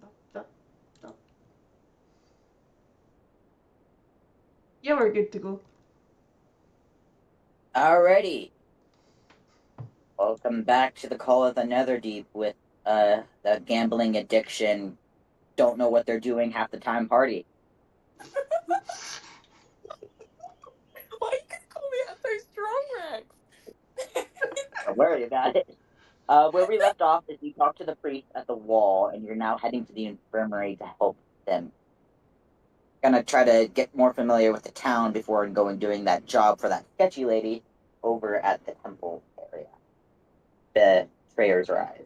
Dup, dup. Yeah, we're good to go. Alrighty. Welcome back to the Call of the Netherdeep with the gambling addiction, don't know what they're doing half the time party. Why you gonna call me out so strong, Rex? Don't worry about it. Where we left off is you talked to the priest at the wall, and you're now heading to the infirmary to help them. Gonna try to get more familiar with the town before going doing that job for that sketchy lady over at the temple area. The Trayer's Rise.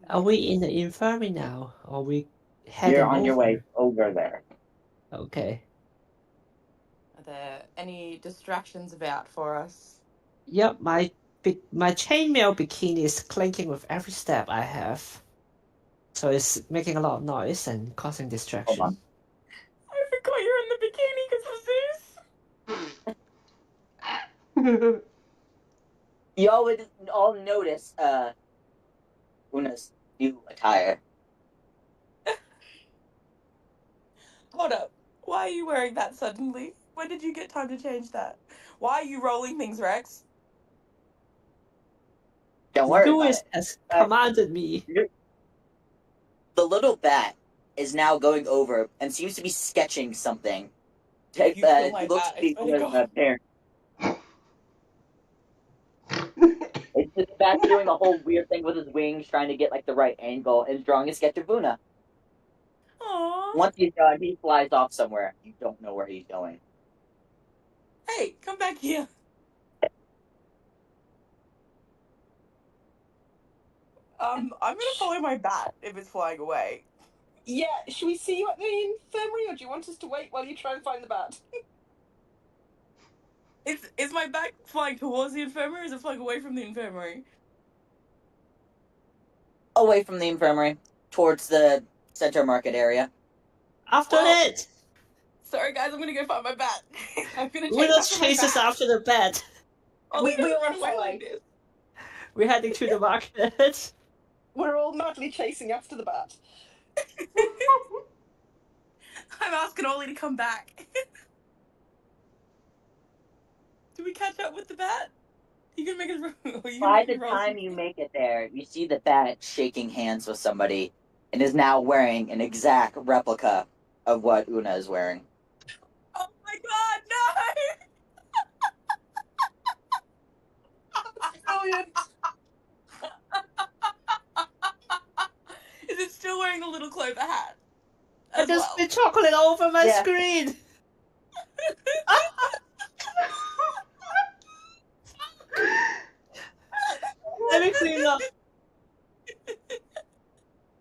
Are we in the infirmary now? Or are we heading You're on your over? way over there. Okay. Are there any distractions about for us? Yep, my chainmail bikini is clinking with every step I have. So it's making a lot of noise and causing distraction. Hold on. I forgot you're in the bikini because of Zeus. Y'all would all notice Una's new attire. Hold up. Why are you wearing that suddenly? When did you get time to change that? Why are you rolling things, Rex? Don't worry about Lewis it. has commanded me. The little bat is now going over and seems to be sketching something. You kill my Looks bat, to I be swear to God. Una's parent. It's the bat doing a whole weird thing with his wings, trying to get like the right angle, and drawing a sketch of Una. Aww. Once he's done, he flies off somewhere. You don't know where he's going. Hey, come back here. I'm gonna follow my bat if it's flying away. Yeah, should we see you at the infirmary, or do you want us to wait while you try and find the bat? Is my bat flying towards the infirmary, or is it flying away from the infirmary? Away from the infirmary, towards the center market area. After Well, it! Sorry guys, I'm gonna go find my bat. I'm gonna chase Lewis after my chases bat. after the bat. Ollie We doesn't are run away like following. this. We're heading to the market. We're all madly chasing after the bat. I'm asking Ollie to come back. Do we catch up with the bat? You can make it. By the time you make it there, you see the bat shaking hands with somebody and is now wearing an exact replica of what Una is wearing. Oh my God, Brilliant. no! Is it still wearing the little clover hat? I As just well. spit chocolate over my Yeah. screen. Let me clean up.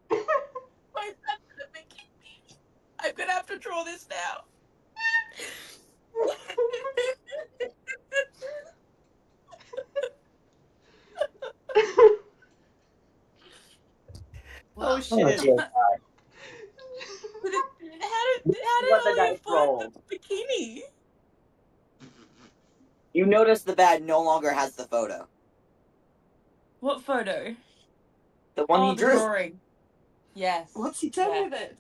My bat's in a bikini. I'm gonna have to draw this now. Oh Oh, shit. dear God. How did What the Ollie dice afford roll? the bikini? You notice the bat no longer has the photo. What photo? The one he the drew. drawing. Yes. What's he done Yeah. with it?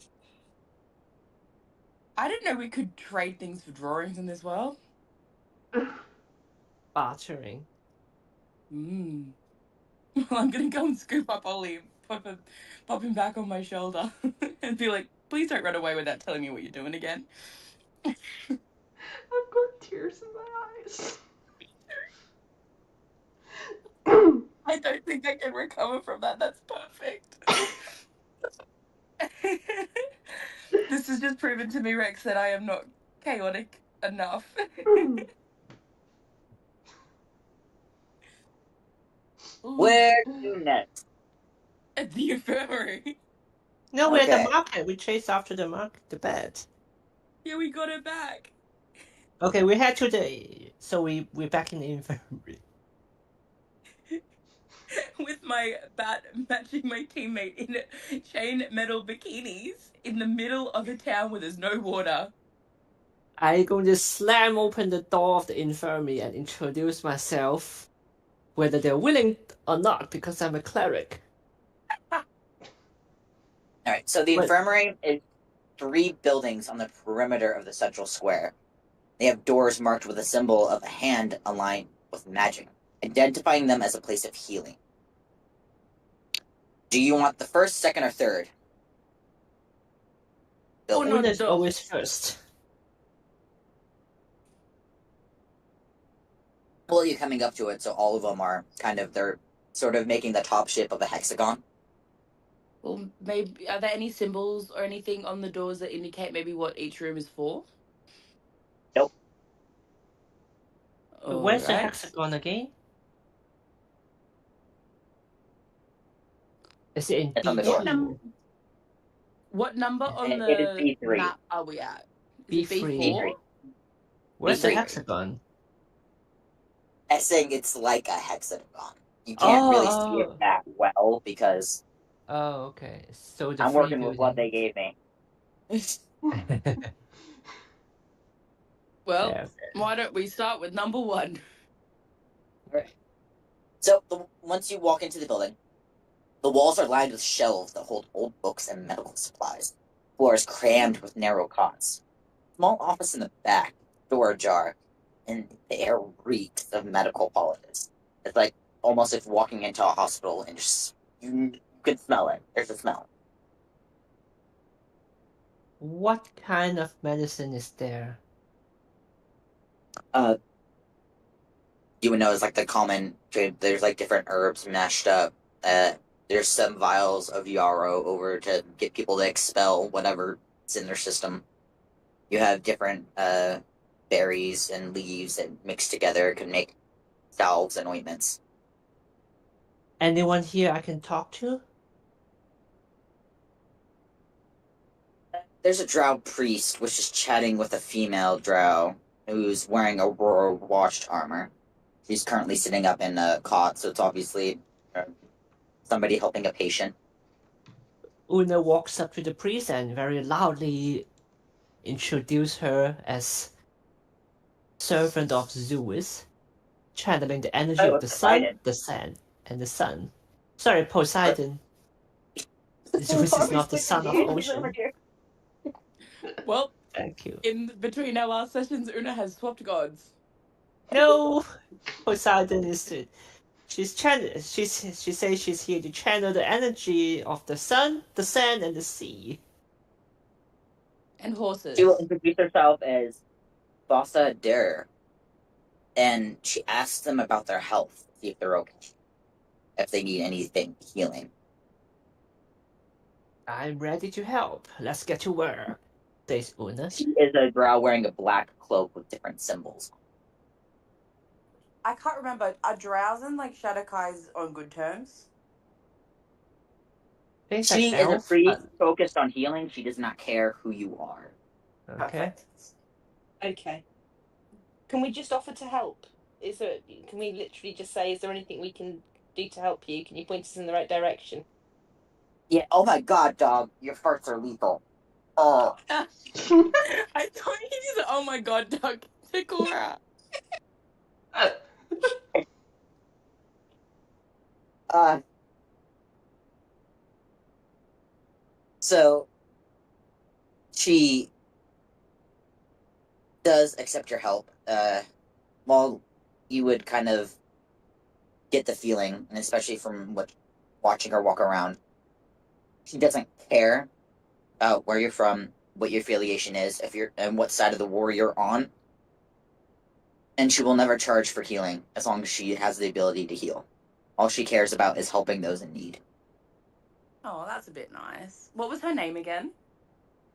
I didn't know we could trade things for drawings in this world. Bartering. Well, I'm gonna go and scoop up Ollie, pop him back on my shoulder, and be like, "Please don't run away without telling me what you're doing again." I've got tears in my eyes. I don't think I can recover from that. That's perfect. This has just proven to me, Rex, that I am not chaotic enough. Where to next? At the infirmary. No, we're at the Okay. market. We chased after the bat. Yeah, we got it back. Okay, we head to the. So we're back in the infirmary. With my bat matching my teammate in chain metal bikinis in the middle of a town where there's no water. I'm going to slam open the door of the infirmary and introduce myself, whether they're willing or not, because I'm a cleric. All right, so the Wait. infirmary is 3 buildings on the perimeter of the central square. They have doors marked with a symbol of a hand aligned with magic, identifying them as a place of healing. Do you want the first, second, or third? building? no, Una's the- always first. Well, you're coming up to it, so all of them are they're sort of making the top shape of a hexagon. Well, maybe are there any symbols or anything on the doors that indicate maybe what each room is for? Nope. Where's the Alright. hexagon again? Is it in It's on the B2? door. What number on It is the B3. map are we at? Is it B3. B4? Where's the B3. hexagon? I'm saying it's like a hexagon. You can't really see it that well because Oh, okay. So the I'm three working with what they buildings. gave me. Well, Yeah. why don't we start with number 1? Right. So once you walk into the building, the walls are lined with shelves that hold old books and medical supplies. Floors crammed with narrow cots. Small office in the back, door ajar, and the air reeks of medical politics. It's like almost if walking into a hospital and just you can smell it. There's a smell. What kind of medicine is there? You would know it's like the common. There's like different herbs mashed up. There's some vials of yarrow over to get people to expel whatever's in their system. You have different berries and leaves that mixed together can make salves and ointments. Anyone here I can talk to? There's a drow priest which is chatting with a female drow who's wearing aurora washed armor. She's currently sitting up in a cot, so it's obviously somebody helping a patient. Una walks up to the priest and very loudly introduces her as servant of Zeus, channeling the energy of the sun, Poseidon. the sand, and the sun. Sorry, Poseidon. Zeus is not the son of ocean. Well, Thank you. in between our last sessions, Una has swapped gods. No, Poseidon is it. She says she's here to channel the energy of the sun, the sand, and the sea. And horses. She will introduce herself as Bossa Der, and she asks them about their health, see if they're okay, if they need anything healing. I'm ready to help. Let's get to work, says Una. She is a drow wearing a black cloak with different symbols. I can't remember. Are drows and like Shadowkais on good terms? Things She like is a elf, priest focused on healing. She does not care who you are. Okay. Perfect. Okay. Can we just offer to help? Can we literally just say, is there anything we can do to help you? Can you point us in the right direction? Yeah, oh my god, dog, your farts are lethal. Oh. I thought he said, "Oh my god, Doug, Sakura." So she does accept your help. While you would kind of get the feeling, and especially from watching her walk around, she doesn't care about where you're from, what your affiliation is, and what side of the war you're on. And she will never charge for healing as long as she has the ability to heal. All she cares about is helping those in need. Oh, that's a bit nice. What was her name again?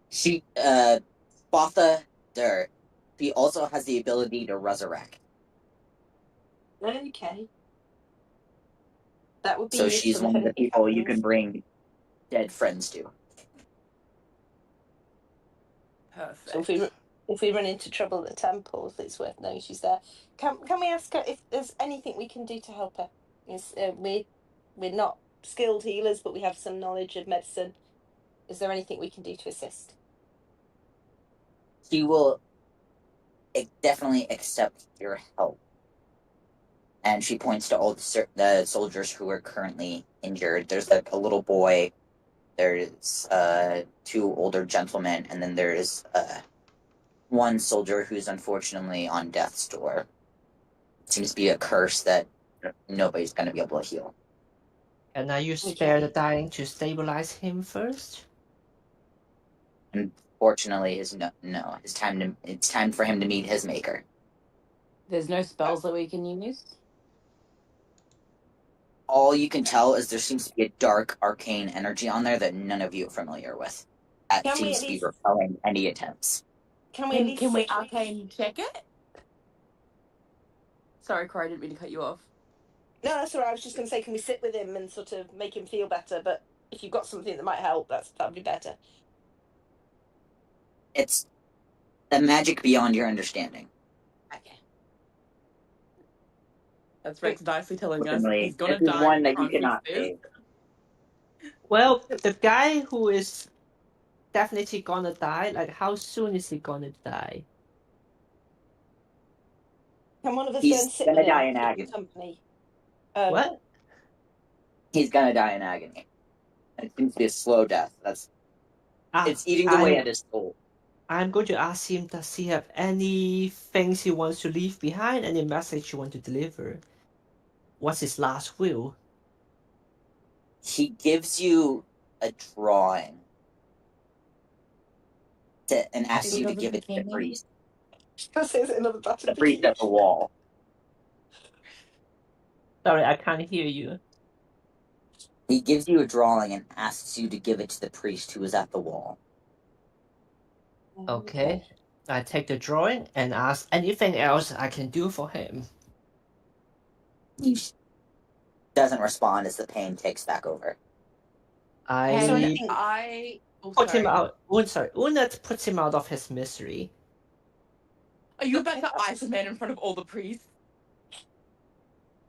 She, Botha Der. She also has the ability to resurrect. Okay. That would be So useful she's if one of the anything people you happens. can bring dead friends to. Perfect. So if we run into trouble at the temples, it's worth knowing she's there. Can we ask her if there's anything we can do to help her? We're not skilled healers, but we have some knowledge of medicine. Is there anything we can do to assist? She will definitely accept your help. And she points to all the soldiers who are currently injured. There's like a little boy There's 2 older gentlemen, and then there's one soldier who's unfortunately on death's door. It seems to be a curse that nobody's going to be able to heal. Can I use spare the dying to stabilize him first? Unfortunately, it's time for him to meet his maker. There's no spells that we can use. All you can tell is there seems to be a dark arcane energy on there that none of you are familiar with. That Can we seems at to be least- repelling any attempts. Can we at least Can we sit with- arcane check it? Sorry, Corey, I didn't mean to cut you off. No, that's all right. I was just going to say, can we sit with him and sort of make him feel better? But if you've got something that might help, that'd be better. It's a magic beyond your understanding. Okay. That's Rex nicely telling us Ultimately, he's gonna this is die. one that you can't fix cannot this. save. Well, the guy who is definitely gonna die, like how soon is he gonna die? Can one of us He's go and sit gonna with him? die in keep him agony. company. What? He's gonna die in agony. And it seems to be a slow death. Ah, It's eating away at his soul. I'm going to ask him, does he have any things he wants to leave behind, any message he wants to deliver? What's his last will? He gives you a drawing and asks you to give it to the priest. This is another The battle. priest at the wall. Sorry, I can't hear you. He gives you a drawing and asks you to give it to the priest who is at the wall. Okay. I take the drawing and ask anything else I can do for him. He doesn't respond as the pain takes back over. I So Can think- I put him out. Unat puts him out of his misery. Are you about to ice a man in front of all the priests?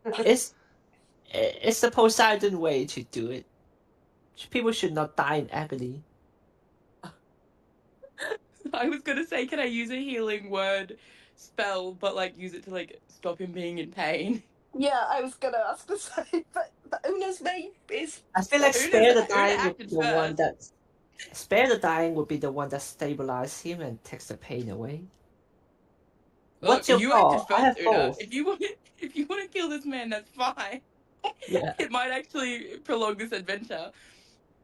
It's the Poseidon way to do it. People should not die in agony. I was gonna say, can I use a healing word spell, but like use it to like stop him being in pain? Yeah, I was going to ask the same, but Una's name is. I feel like Una's- spare the Una dying would be acted the one first. that spare the dying would be the one that stabilizes him and takes the pain away. What's your you call? acted I have first, Una. both. If you want to kill this man, that's fine. Yeah, It might actually prolong this adventure.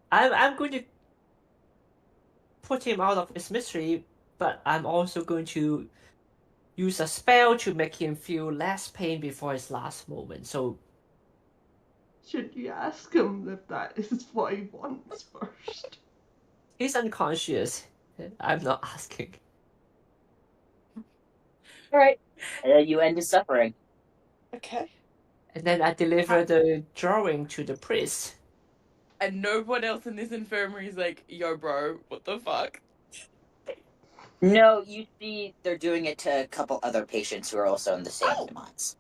I'm going to put him out of his misery, but I'm also going to use a spell to make him feel less pain before his last moment. So Should you ask him if that is what he wants first? he's unconscious. I'm not asking. Alright. You end his suffering. Okay. And then I deliver the drawing to the priest. And no one else in this infirmary is like, yo, bro, what the fuck? No, you see they're doing it to a couple other patients who are also in the same demise.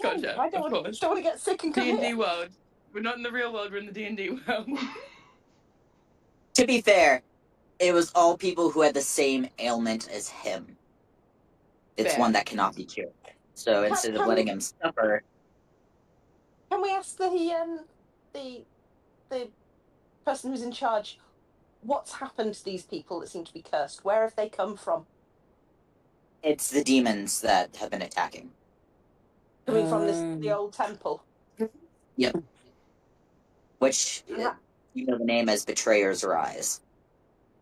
Gotcha, I don't of want course. to get sick and come D&D here. world. We're not in the real world, we're in the D&D world. To be fair, it was all people who had the same ailment as him. It's Fair. one that cannot be cured. So instead of letting him suffer, Can we ask the person who's in charge what's happened to these people that seem to be cursed? Where have they come from? it's the demons that have been attacking. Coming from the old temple. Yep. Which, you know the name as Betrayer's Rise.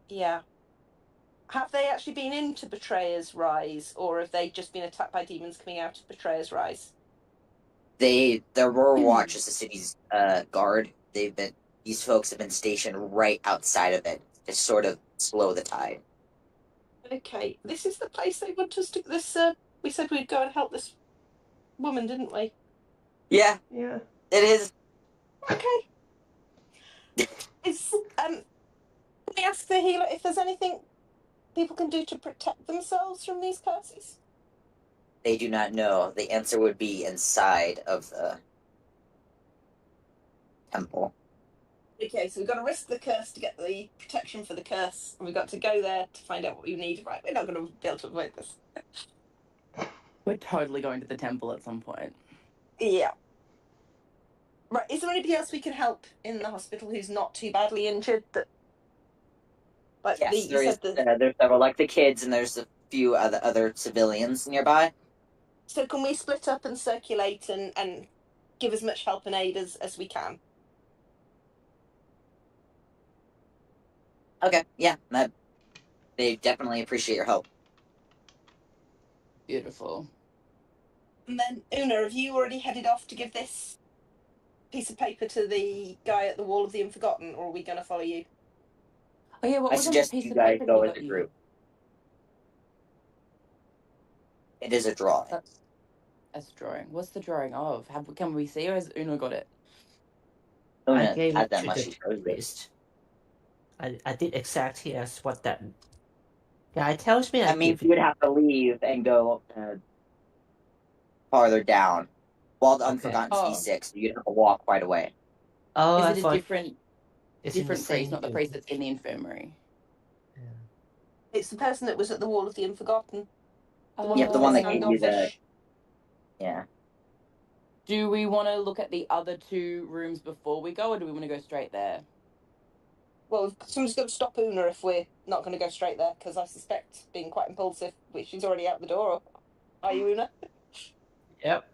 Yeah. Have they actually been into Betrayer's Rise, or have they just been attacked by demons coming out of Betrayer's Rise? The Aurora Watch is the city's guard. These folks have been stationed right outside of it to sort of slow the tide. Okay, this is the place they want us to. We said we'd go and help this woman, didn't we? Yeah, Yeah. it is. Okay. Can we ask the healer if there's anything people can do to protect themselves from these curses? They do not know. The answer would be inside of the temple. Okay, so we've got to risk the curse to get the protection for the curse, and we've got to go there to find out what we need. Right, we're not going to be able to avoid this. We're totally going to the temple at some point. Yeah. Right, is there anybody else we can help in the hospital who's not too badly injured? That, like, Yes, you said there's several, like the kids, and there's a few other civilians nearby. So can we split up and circulate and give as much help and aid as we can? Okay, yeah, they definitely appreciate your help. Beautiful. And then, Una, have you already headed off to give this piece of paper to the guy at the Wall of the Unforgotten, or are we going to follow you? Oh yeah, what I was on that suggest piece you of guys paper go he as got a you? group. It is a drawing. That's a drawing. What's the drawing of? Can we see, or has Una got it? I Una gave has it that to unless the she shows it. priest. I did exactly as what that guy tells me. I That means give you it. would have to leave and go farther down. While the Okay. Unforgotten's Oh. D6, so you'd have to walk quite a way. Oh, Is I it a thought different it's in the priest, same not the room. priest that's in the infirmary? Yeah. It's the person that was at the Wall of the Unforgotten. The one Yep, the one that that's gave you the standoffish. yeah. Do we want to look at the other two rooms before we go, or do we want to go straight there? Well, somebody's got to stop Una if we're not going to go straight there, because I suspect being quite impulsive, which she's already out the door. Are you, Una? Yep.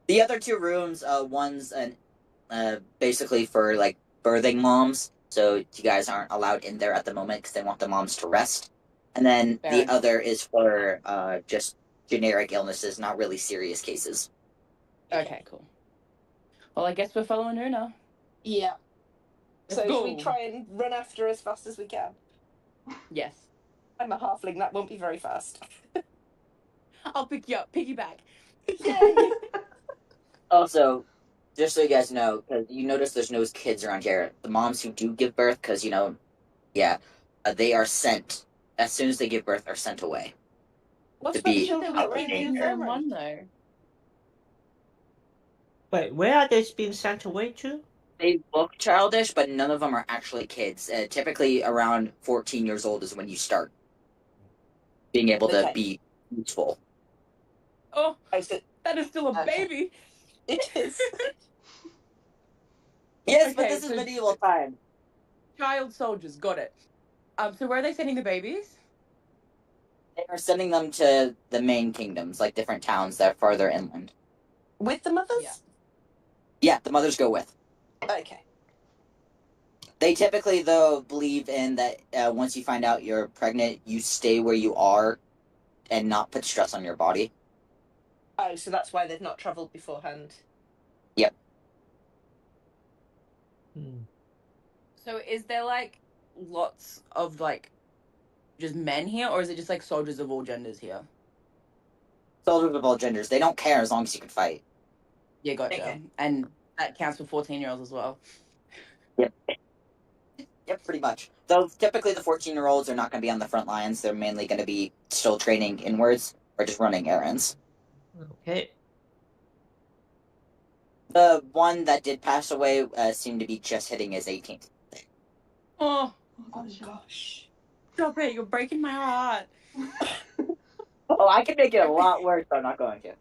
The other two rooms, one's basically for like birthing moms, so you guys aren't allowed in there at the moment because they want the moms to rest. And then Fair the enough. other is for just generic illnesses, not really serious cases. Okay, cool. Well, I guess we're following Una. Yeah. Let's So go. should we try and run after as fast as we can? Yes. I'm a halfling, that won't be very fast. I'll pick you up. Piggyback. Yay! Also, just so you guys know, because you notice there's no kids around here, the moms who do give birth, because they are sent as soon as they give birth, are sent away. What To about be children out that are of in the danger. Room infirmary? one though. Wait, where are they being sent away to? They look childish, but none of them are actually kids. Typically, around 14 years old is when you start being able to Okay. be useful. Oh, Oh, so that is still a Okay. baby. it is. Yes, but Okay, this is so- medieval time. Child soldiers, got it. So where are they sending the babies? They are sending them to the main kingdoms, like different towns that are farther inland. With the mothers? Yeah. Yeah, the mothers go with. Okay. They typically, though, believe in that once you find out you're pregnant, you stay where you are and not put stress on your body. Oh, so that's why they've not travelled beforehand. Hmm. So is there like lots of like just men here, or is it just like soldiers of all genders here? Soldiers of all genders, they don't care as long as you can fight. Yeah, gotcha. Okay. And that counts for 14-year-olds as well. Yep, pretty much. Though typically the 14-year-olds are not going to be on the front lines. They're mainly going to be still training inwards or just running errands. Okay. The one that did pass away seemed to be just hitting his 18th. Oh, Oh gosh. stop it! You're breaking my heart. Oh, I can make it a lot worse, but I'm not going to.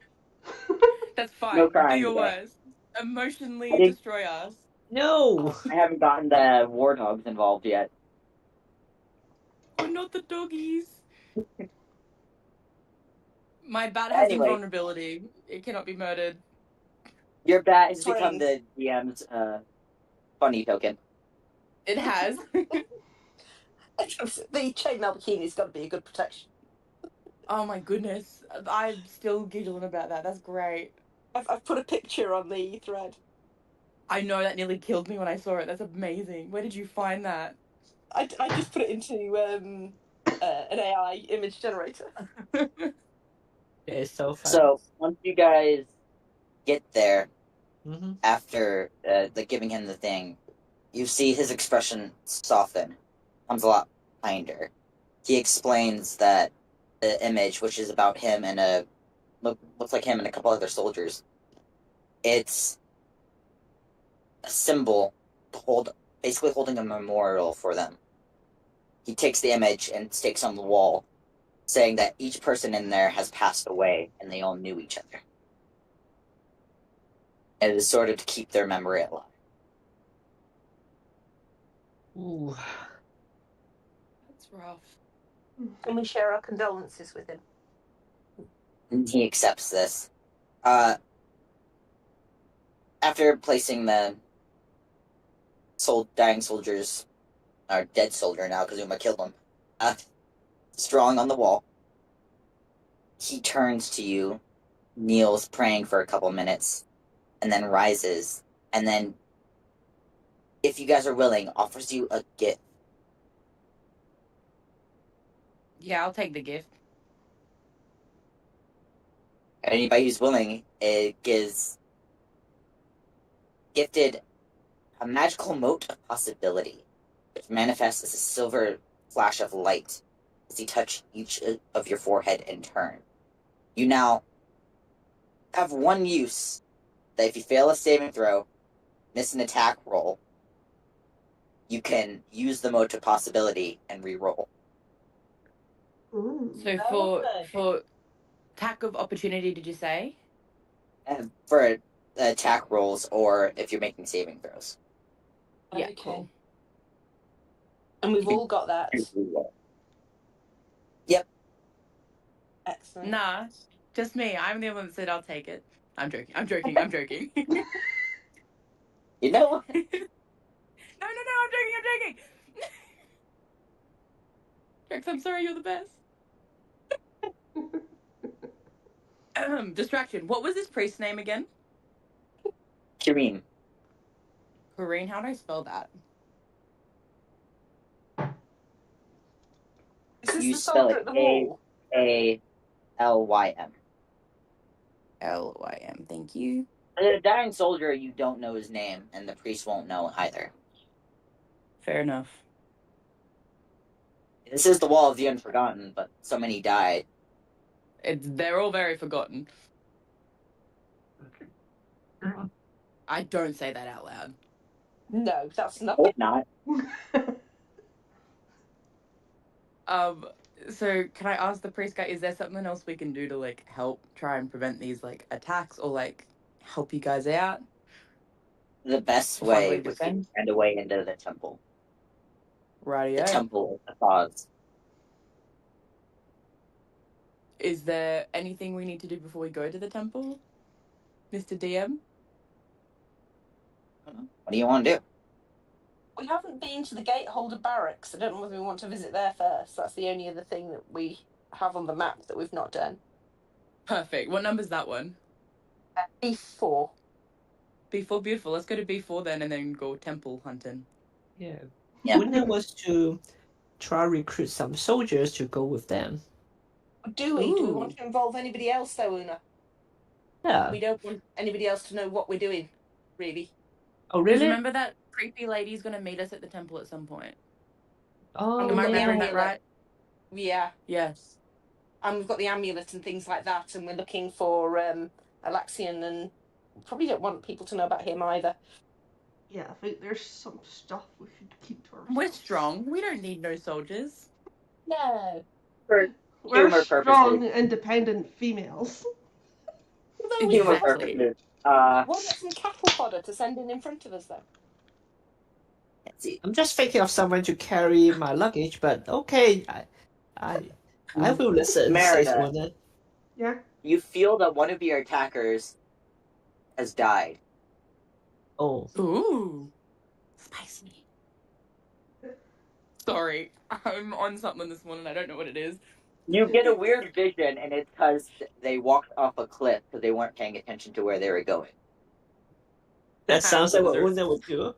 That's fine. No Do crying your today. worst. Emotionally I think- destroy us. No. I haven't gotten the war dogs involved yet. Oh, not the doggies. My bat has Anyway. invulnerability. It cannot be murdered. Your bat has Trained. become the DM's funny token. It has. The chainmail bikini's got to be a good protection. Oh my goodness. I'm still giggling about that. That's great. I've put a picture on the thread. I know that nearly killed me when I saw it. That's amazing. Where did you find that? I just put it into an AI image generator. It's so fun. So once you guys get there, Mm-hmm. after giving him the thing, you see his expression soften, comes a lot kinder. He explains that the image, which is about him and looks like him and a couple other soldiers, it's a symbol to basically holding a memorial for them. He takes the image and stakes on the wall, saying that each person in there has passed away and they all knew each other. And it is sort of to keep their memory alive. Ooh. That's rough. Can we share our condolences with him? And he accepts this. After placing the dying soldiers, or dead soldier now, because Uma killed him, strong on the wall, he turns to you, kneels praying for a couple minutes, and then rises, and then, if you guys are willing, offers you a gift. Yeah, I'll take the gift. Anybody who's willing, it gives gifted a magical mote of possibility, which manifests as a silver flash of light as you touch each of your forehead in turn. You now have one use that if you fail a saving throw, miss an attack roll, you can use the mote of possibility and re-roll. Ooh. So for attack of opportunity, did you say? For attack rolls or if you're making saving throws. Yeah, Okay. cool. And we've all got that. Yep. Excellent. Nah, just me. I'm the one that said I'll take it. I'm joking. I'm joking. I'm joking. You know? No, I'm joking. Jax, I'm sorry, you're the best. Distraction. What was this priest's name again? Kireen. Corrine, how do I spell that? Is this You the spell soldier it at the wall? A-L-Y-M. Lym. Thank you. The dying soldier, you don't know his name, and the priest won't know either. Fair enough. This is the Wall of the Unforgotten, but so many died. They're all very forgotten. I don't say that out loud. No, that's not. Hope not. So can I ask the priest guy, is there something else we can do to like help try and prevent these like attacks or like help you guys out? The best Or find a way way to would be to defend? find a way into the temple. Rightio. The temple is the cause. Is there anything we need to do before we go to the temple, Mr. DM? What do you want to do? We haven't been to the Gateholder Barracks. I don't know whether we want to visit there first. That's the only other thing that we have on the map that we've not done. Perfect. What number's that one? B4. B4, beautiful. Let's go to B4 then and then go temple hunting. Yeah. Yeah. Una was to try recruit some soldiers to go with them. Do we? Do we Ooh. want to involve anybody else, though, Una? Yeah. We don't want anybody else to know what we're doing, really. Oh, Because really? remember that creepy lady's going to meet us at the temple at some point. Oh, And Am I we've got the remembering that amulet. right? Yeah. Yes. And we've got the amulet and things like that, and we're looking for Alexian, and probably don't want people to know about him either. Yeah, I think there's some stuff we should keep to ourselves. We're strong. We don't need no soldiers. No. For We're humor strong, purposes. independent females. Although we Humor Exactly. purposes. want to get some cattle fodder to send in front of us, though. Let's see. I'm just thinking of someone to carry my luggage, but okay, I will listen. Merida. Says Una. Yeah. You feel that one of your attackers has died. Oh, Ooh. Spicy. Sorry. I'm on something this morning. I don't know what it is. You get a weird vision, and it's because they walked off a cliff because they weren't paying attention to where they were going. that sounds like what Losers. Una would do.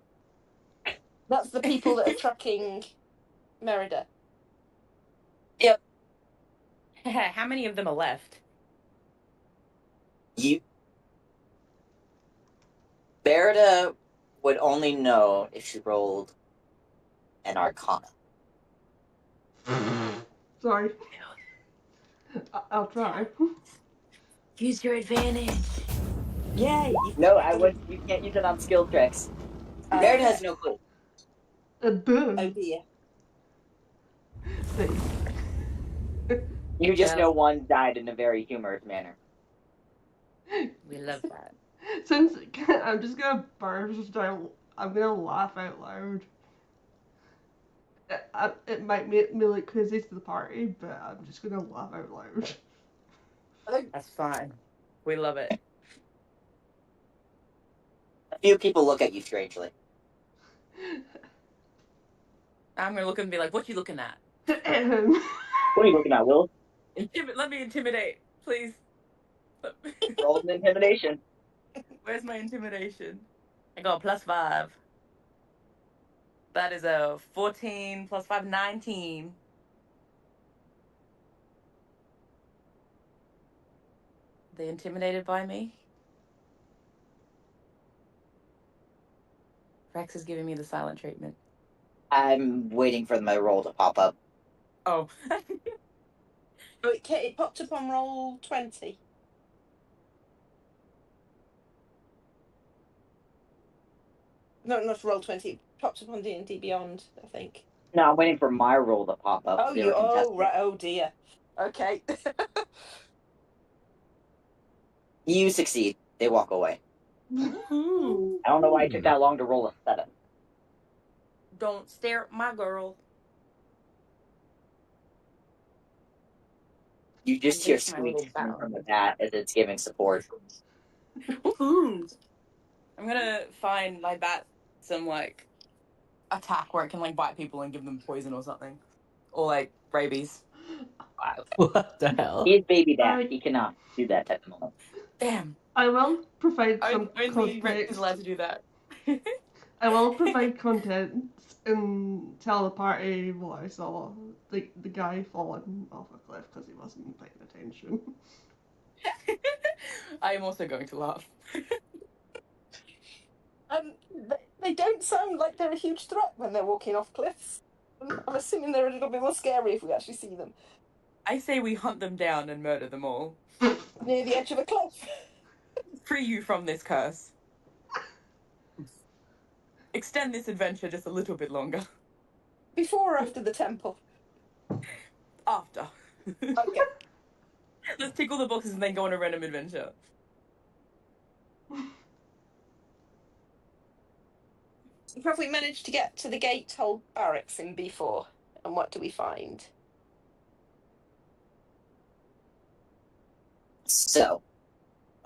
That's the people that are tracking Merida. Yep. How many of them are left? Berida would only know if she rolled an Arcana. Sorry. I'll try. Use your advantage. Yay! No, you can't use it on skill checks. Berida has no clue. Boom. Oh dear. Nice. You just Yeah. know one died in a very humorous manner. We love that. Since I'm just gonna burst out. I'm gonna laugh out loud. It might make me look crazy to the party, but I'm just gonna laugh out loud. That's fine. We love it. A few people look at you strangely. I'm gonna look and be like, "What you looking at?" What are you looking at, Will? Let me intimidate, please. Roll an intimidation. Where's my intimidation? I got a +5. That is a 14 plus 5, 19. They intimidated by me? Rex is giving me the silent treatment. I'm waiting for my roll to pop up. Oh. Oh, it popped up on roll 20. No, not roll 20. It popped up on D&D Beyond, I think. No, I'm waiting for my roll to pop up. Oh, right. Oh dear. Okay. You succeed. They walk away. Woohoo. I don't know why it took that long to roll a 7. Don't stare at my girl. You just I hear guess my little squeaks coming bow. from the bat as it's giving support. Woohoo. I'm gonna find my bat some like attack where it can like bite people and give them poison or something, or like rabies. Wow. What the hell? He's baby bat. He cannot do that type of moment. Damn. I will provide some Only Rex is context. allowed to do that. I will provide context and tell the party what I saw. Like the guy falling off a cliff because he wasn't paying attention. I am also going to laugh. They don't sound like they're a huge threat when they're walking off cliffs. I'm assuming they're a little bit more scary if we actually see them. I say we hunt them down and murder them all. Near the edge of a cliff. Free you from this curse. Extend this adventure just a little bit longer. Before or after the temple? After. Okay. Let's tick all the boxes and then go on a random adventure. Have we managed to get to the Gatehold barracks in B4? And what do we find? So,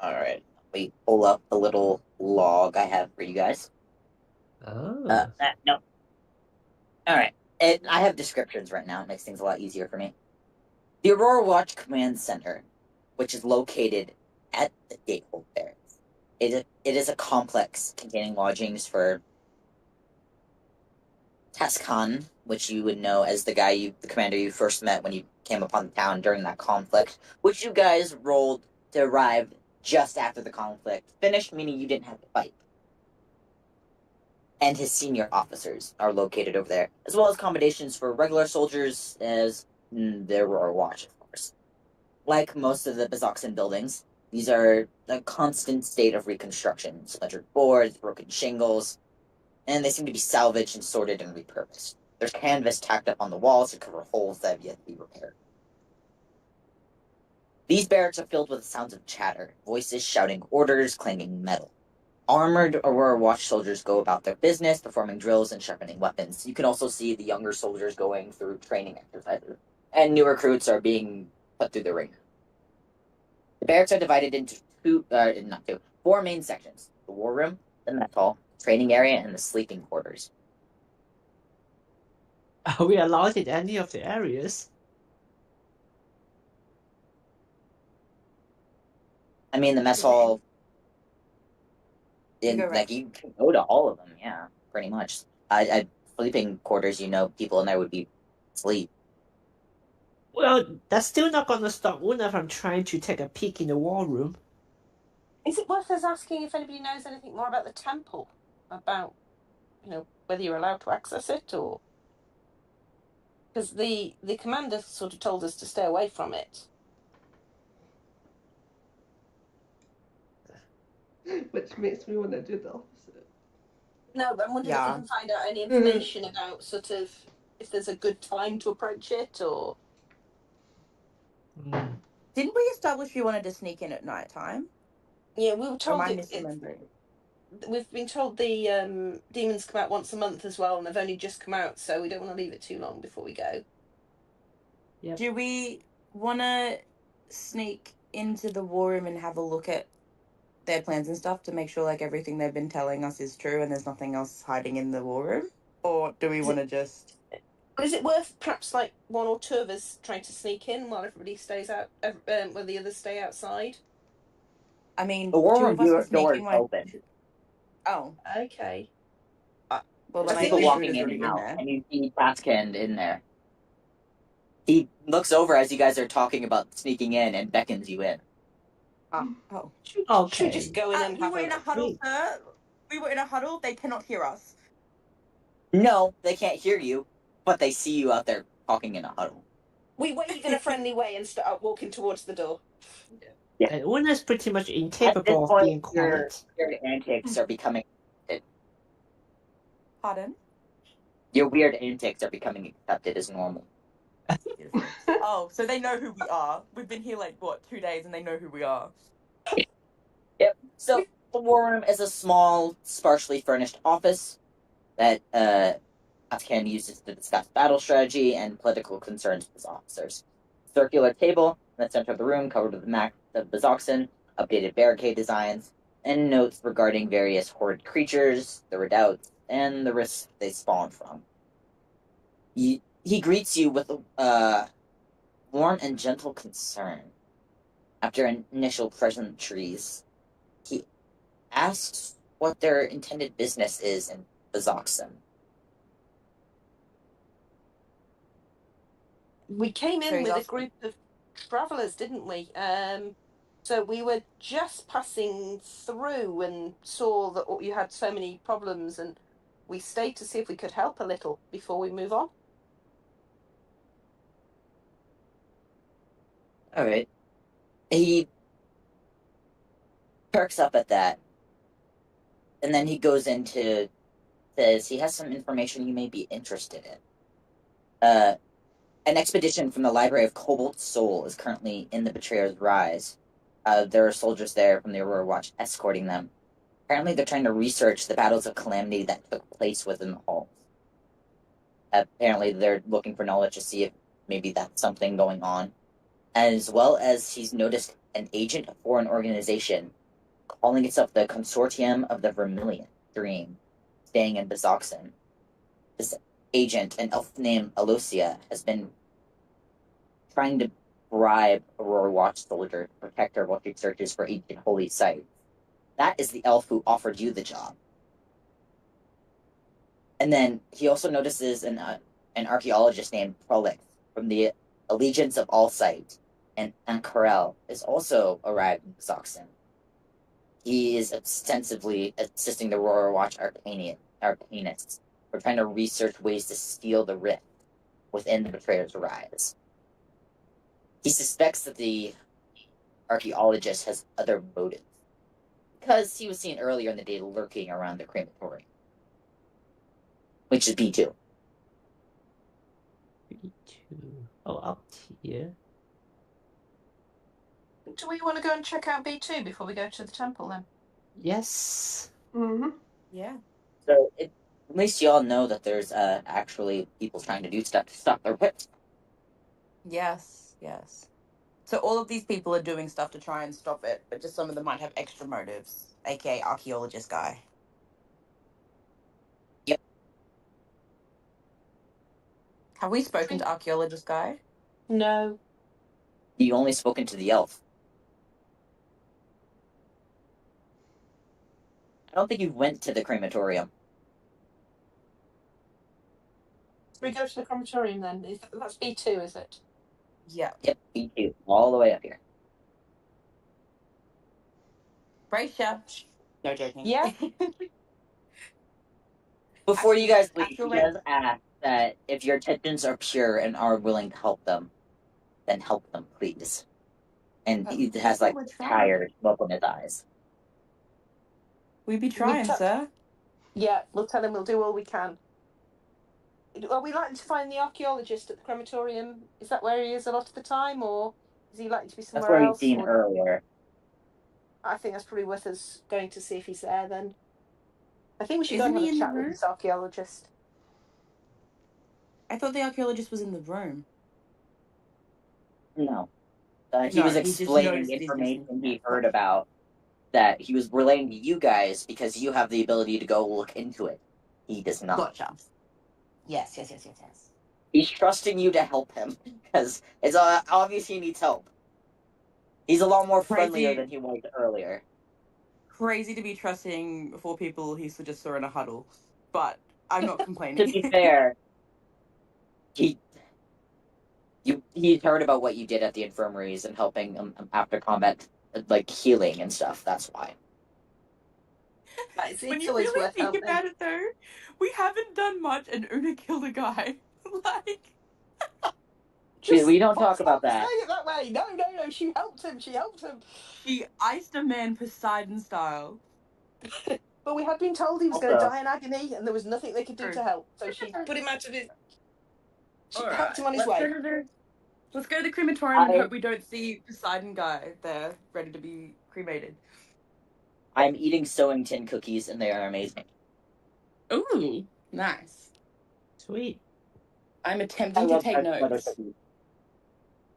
alright. We pull up the little log I have for you guys. Oh. No. Alright. I have descriptions right now. It makes things a lot easier for me. The Aurora Watch Command Center, which is located at the Gatehold Barracks. It is a complex containing lodgings for Taskan, which you would know as the commander you first met when you came upon the town during that conflict, which you guys rolled to arrive just after the conflict finished, meaning you didn't have to fight. And his senior officers are located over there, as well as accommodations for regular soldiers, as the Aurora Watch, of course. Like most of the Bazoxan buildings, these are a constant state of reconstruction, splintered boards, broken shingles, and they seem to be salvaged and sorted and repurposed. There's canvas tacked up on the walls to cover holes that have yet to be repaired. These barracks are filled with sounds of chatter, voices shouting orders, clanging metal. Armored Aurora Watch soldiers go about their business, performing drills and sharpening weapons. You can also see the younger soldiers going through training exercises, and new recruits are being put through the ringer. The barracks are divided into four main sections: the war room, the mess hall, training area, and the sleeping quarters. Are we allowed in any of the areas? I mean, the mess hall, You go, Rex. you can go to all of them, yeah, pretty much. Sleeping quarters, people in there would be asleep. Well, that's still not gonna stop Una from trying to take a peek in the war room. Is it worth us asking if anybody knows anything more about the temple? About, whether you're allowed to access it or... Because the commander sort of told us to stay away from it. Which makes me want to do the opposite. No, but I'm wondering if we can find out any information about sort of if there's a good time to approach it or... Didn't we establish you wanted to sneak in at night time? Yeah, we were Or told am I it, misremembering? we've been told the demons come out once a month as well, and they've only just come out, so we don't want to leave it too long before we go. Yep. Do we want to sneak into the war room and have a look at their plans and stuff to make sure like everything they've been telling us is true and there's nothing else hiding in the war room? Or do we want to just... Is it worth perhaps like one or two of us trying to sneak in while everybody stays out, while the others stay outside? I mean, The war two room of us are door is sneaking while... open. Oh, Okay. well, There's then I people think walking Shooter's in already and in out, there. and you see Taskend in there. He looks over as you guys are talking about sneaking in and beckons you in. Oh. Should we just go in and We have were in a huddle, sir. We were in a huddle. They cannot hear us. No, they can't hear you, but they see you out there talking in a huddle. We wave in a friendly way and start walking towards the door. Yeah. And Una's pretty much At this incapable of point, being your quiet. antics are becoming Pardon? your weird antics are becoming accepted as normal. Beautiful. Oh, so they know who we are. We've been here like, what, 2 days and they know who we are. Yep. So the war room is a small, sparsely furnished office that Afghan uses to discuss battle strategy and political concerns with his officers. Circular table in the center of the room covered with maps of Bazoxan, updated barricade designs, and notes regarding various horde creatures, the redoubts, and the risks they spawn from. He greets you with warm and gentle concern. After initial pleasantries, he asks what their intended business is in Bazoxan. We came So in he's with a asking- group of travellers, didn't we? So we were just passing through and saw that you had so many problems, and we stayed to see if we could help a little before we move on. All right. He perks up at that, and then he goes into says he has some information you may be interested in. An expedition from the Library of Cobalt Soul is currently in the Betrayer's Rise. There are soldiers there from the Aurora Watch escorting them. Apparently, they're trying to research the battles of calamity that took place within the halls. Apparently, they're looking for knowledge to see if maybe that's something going on. As well as he's noticed an agent for an organization calling itself the Consortium of the Vermilion Dream, staying in Bazoxan. This agent, an elf named Alosia, has been trying to bribe Aurora Watch soldier to protect her while she searches for ancient holy sites. That is the elf who offered you the job. And then he also notices an archaeologist named Prolix from the Allegiance of All Sight, and Ankarel is also arrived in Bazoxan. He is extensively assisting the Aurora Watch arcanists. We're trying to research ways to steal the rift within the Betrayer's Rise. He suspects that the archaeologist has other motives, because he was seen earlier in the day lurking around the crematorium, which is B2. B2. Oh, up here. Do we want to go and check out B2 before we go to the temple then? Yes. Mm-hmm. Yeah. So at least y'all know that there's actually people trying to do stuff to stop the rift. Yes, yes. So all of these people are doing stuff to try and stop it, but just some of them might have extra motives, aka archaeologist guy. Yep. Have we spoken to archaeologist guy? No. You only spoken to the elf. I don't think you went to the crematorium. Should we go to the crematorium then? That's B2, is it? Yeah. Yep, B2, all the way up here. Bracia. No joking. Yeah. Before you guys leave, Actual he does ask that if your intentions are pure and are willing to help them, then help them, please. And he has like we're a trying. tired look in his eyes. We be trying, sir. Yeah, we'll tell him we'll do all we can. Are we likely to find the archaeologist at the crematorium? Is that where he is a lot of the time, or is he likely to be That's somewhere where you've else? seen Or... earlier. I think that's probably worth us going to see if he's there then. I think we should Isn't go and he have a in the chat with room? this archaeologist. I thought the archaeologist was in the room. No. He No, was he just explaining noticed it is information missing. he heard about that he was relaying to you guys because you have the ability to go look into it. He does not. Gotcha. Yes. He's trusting you to help him because it's obvious he needs help. He's a lot more friendlier than he was earlier. Crazy to be trusting 4 people he just saw in a huddle, but I'm not To complaining. be fair, he's heard about what you did at the infirmaries and helping after combat, like healing and stuff. That's why. It's When you always really worth think helping. about it, though, we haven't done much, and Una killed a guy. Like, We don't Fox talk about not that. saying it that way. No. She helped him. she iced a man Poseidon style. But we had been told he was going to die in agony, and there was nothing they could do True. to help. So she put him out of his. She All helped him on his let's way. Let's go to the crematorium and hope we don't see Poseidon guy there, ready to be cremated. I'm eating sewing tin cookies, and they are amazing. Ooh, nice. Sweet. I'm attempting to take notes.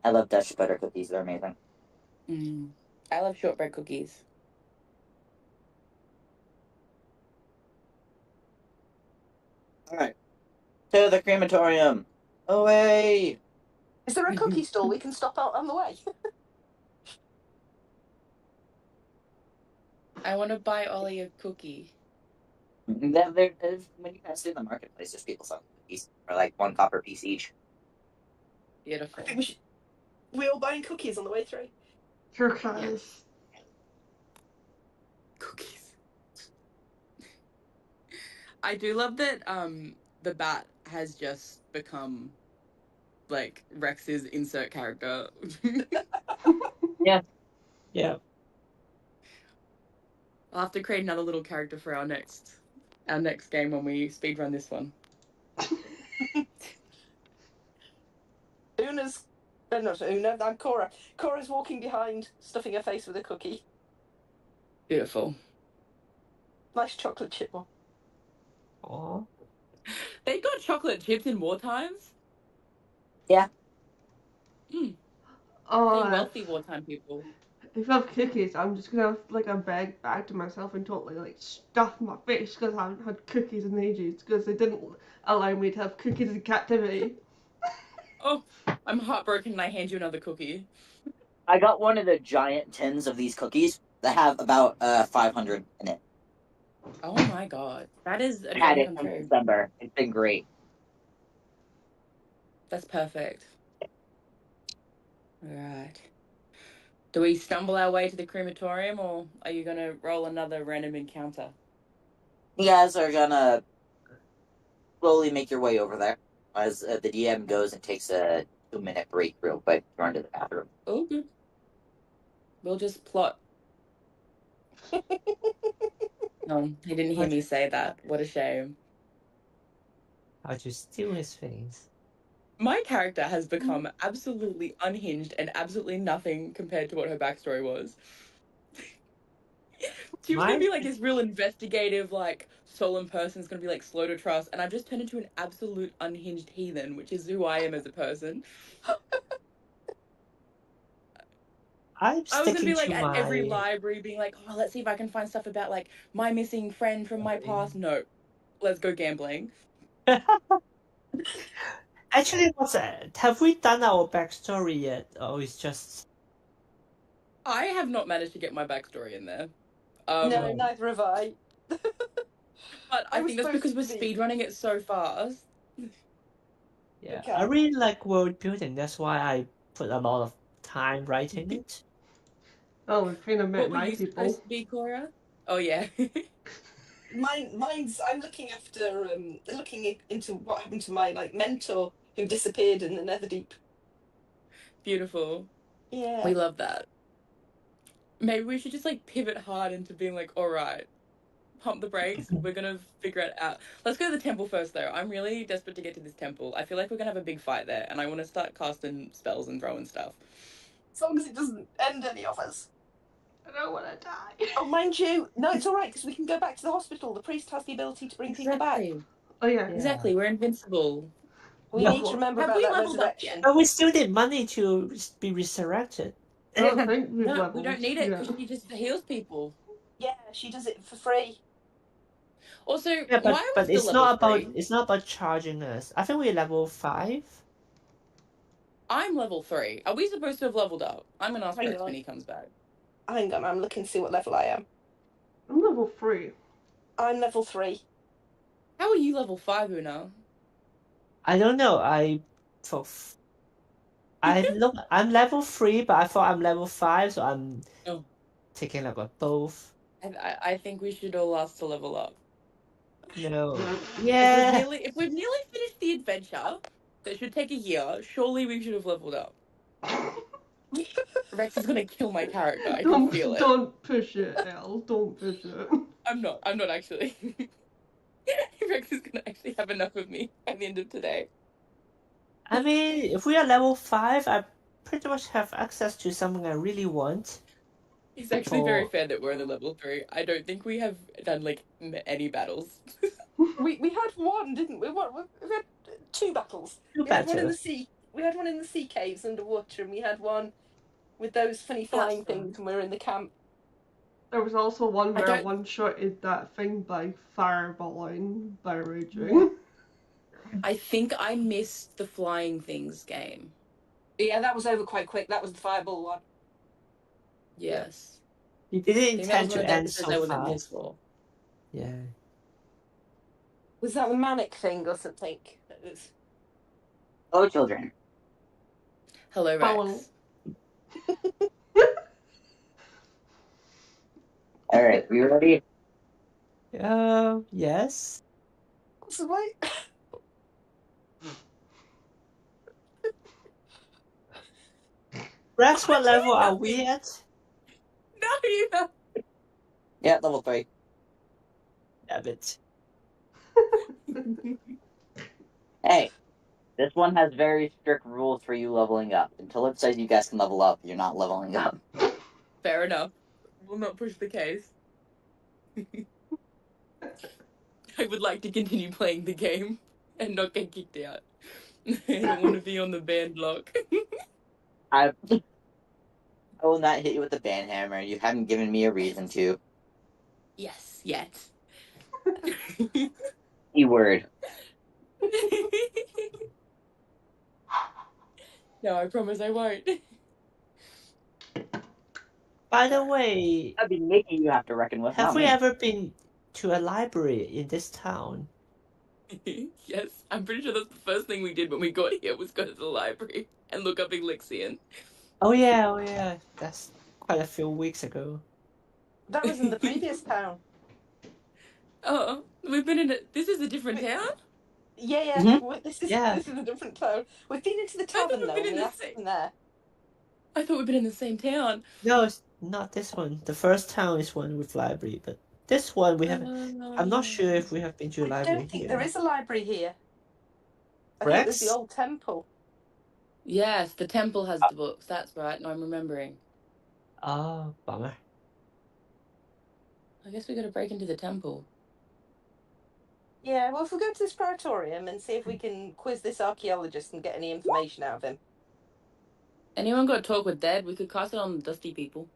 I love Dutch butter cookies. They're amazing. I love shortbread cookies. All right. To the crematorium. Away. Is there a cookie stall we can stop out on the way? I want to buy Ollie a cookie. When you pass in the marketplace, there's people selling cookies for like 1 copper piece each. Beautiful. I think we all buying cookies on the way through. Sure, guys. Cookies. I do love that the bat has just become like Rex's insert character. Yeah. I'll have to create another little character for our next game when we speedrun this one. Not Una, I'm Cora. Cora's walking behind, stuffing her face with a cookie. Beautiful. Nice chocolate chip one. Aww. They got chocolate chips in war times? Yeah. They Oh, wealthy wartime people. if I have cookies, I'm just gonna have like a bag to myself and totally like stuff my face because I haven't had cookies in ages because they didn't allow me to have cookies in captivity. Oh, I'm heartbroken and I hand you another cookie. I got one of the giant tins of these cookies that have about 500 in it. Oh my god. That is a I had dream it come from true. December. It's been great. That's perfect. Alright. Do we stumble our way to the crematorium or are you going to roll another random encounter? You guys are gonna slowly make your way over there as the DM goes and takes a 2-minute break real quick to run to the bathroom. Oh, good. We'll just plot. No, he didn't hear me say that. What a shame. How'd you steal his things? My character has become absolutely unhinged and absolutely nothing compared to what her backstory was. She was going to be like this real investigative, like, solemn person who's going to be like slow to trust, and I've just turned into an absolute unhinged heathen, which is who I am as a person. I was going to be like at every library being like, oh, let's see if I can find stuff about like my missing friend from my past. No, let's go gambling. Actually, have we done our backstory yet? Or it's just... I have not managed to get my backstory in there. No, neither have I. But I think that's because we're speedrunning it so fast. Yeah, I really like world building. That's why I put a lot of time writing it. Oh, we've kind of met What were my you people. supposed to be, Cora? Oh yeah. Mine's. I'm looking after. Looking into what happened to my like mentor who disappeared in the Netherdeep. Beautiful. Yeah. We love that. Maybe we should just like pivot hard into being like, all right, pump the brakes. We're gonna figure it out. Let's go to the temple first, though. I'm really desperate to get to this temple. I feel like we're gonna have a big fight there, and I want to start casting spells and throwing stuff. As long as it doesn't end any of us. I don't want to die. Oh, mind you, no, it's all right because we can go back to the hospital. The priest has the ability to bring people back. Exactly. Oh yeah. Exactly. We're invincible. We No. need to remember Have about we that leveled up resurrection. yet? But we still need money to be resurrected. I don't think we've No, leveled. we don't need it yet. because she just heals people. Yeah, she does it for free. Also, Yeah, why are we but still it's level not about 3? it's not about charging us. I think we're level 5. I'm level 3. Are we supposed to have leveled up? I'm gonna ask Hang Rex on. when he comes back. Hang on, I'm looking to see what level I am. I'm level 3. I'm level 3. How are you level 5, Una? I don't know. I'm level 3, but I thought I'm level 5, so I'm Oh. taking like a both. I think we should all ask to level up. No. If Yeah. we've nearly finished the adventure, that should take a year, surely we should have leveled up. Rex is gonna kill my character. I can feel it. Don't push it, Elle. Don't push it. I'm not actually. Rex is gonna actually have enough of me by the end of today. I mean, if we are level 5, I pretty much have access to something I really want. It's actually very fair that we're in the level 3. I don't think we have done like any battles. We had one, didn't we? We had 2 battles. Two We had one in the battles. sea. We had one in the sea caves underwater, and we had one with those funny flying That's things when we were in the camp. There was also one I where I don't- one-shotted that thing by fireballing by raging. I think I missed the flying things game. Yeah, that was over quite quick. That was the fireball one. Yes. You didn't I think that intend was one to of the end episodes so I wasn't here fast. for. Yeah. Was that the manic thing or something? It was... Oh, children. Hello, Hello. Rex. All right, we ready? Yes. Possibly. Rex, what level are we at? No, you know. Yeah, level 3. Damn it. Hey, this one has very strict rules for you leveling up. Until it says you guys can level up, you're not leveling up. Fair enough. We'll not push the case. I would like to continue playing the game and not get kicked out. I don't want to be on the banned block. I will not hit you with the ban hammer. You haven't given me a reason to. Yes, yet. Keyword. No, I promise I won't. By the way, That'd be Nikki you have to reckon with, have not we me. ever been to a library in this town? Yes, I'm pretty sure that's the first thing we did when we got here was go to the library and look up Elixion. Oh yeah. That's quite a few weeks ago. That was in the previous town. Oh, we've been in it. This is a different town? Yeah. Mhm. This is Yeah. this is a different town. We've been into the thought tavern we'd though, been and in we the asked same- them there. I thought we'd been in the same town. No, it's not this one. The first town is one with library, but this one we haven't. I'm not sure if we have been to a I library don't think here. there is a library here. I think there's the Rex? old temple. Yes, the temple has the books. That's right. No, I'm remembering. Oh, bummer. I guess we gotta break into the temple. Yeah, well, if we go to this praetorium and see if we can quiz this archaeologist and get any information out of him. Anyone got to talk with Dad? We could cast it on the dusty people.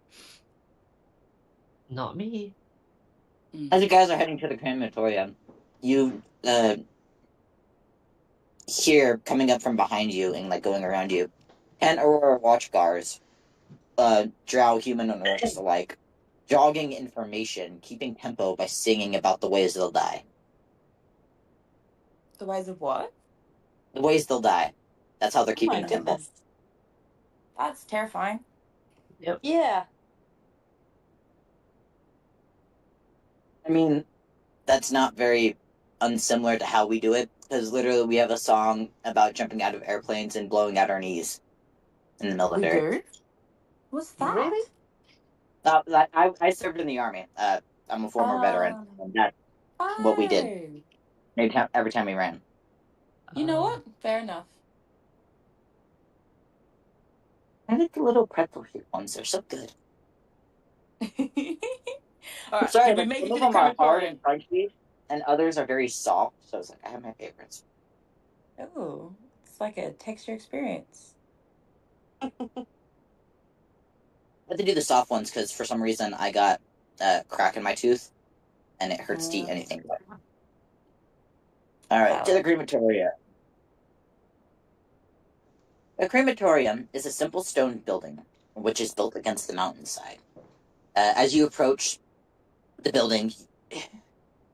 Not me. As you guys are heading to the crematorium, you hear coming up from behind you and like going around you, 10 Aurora watch guards, drow, human, and orcs alike, jogging information, keeping tempo by singing about the ways they'll die. The ways of what? The ways they'll die. That's how they're Oh my keeping tempo. goodness. That's terrifying. Yeah. I mean, that's not very unsimilar to how we do it, because literally we have a song about jumping out of airplanes and blowing out our knees in the military. We do? What's that? Really? I served in the army. I'm a former veteran, and that's what we did. Every time we ran. You know what? Fair enough. I like the little pretzel shaped ones. They're so good. All right, Sorry, did we but make some it of to the them are hard crematorium? and crunchy, and others are very soft. So it's like I have my favorites. Oh, it's like a texture experience. I had to do the soft ones because for some reason I got a crack in my tooth, and it hurts to eat anything. All right, to the crematorium. A crematorium is a simple stone building which is built against the mountainside. As you approach the building,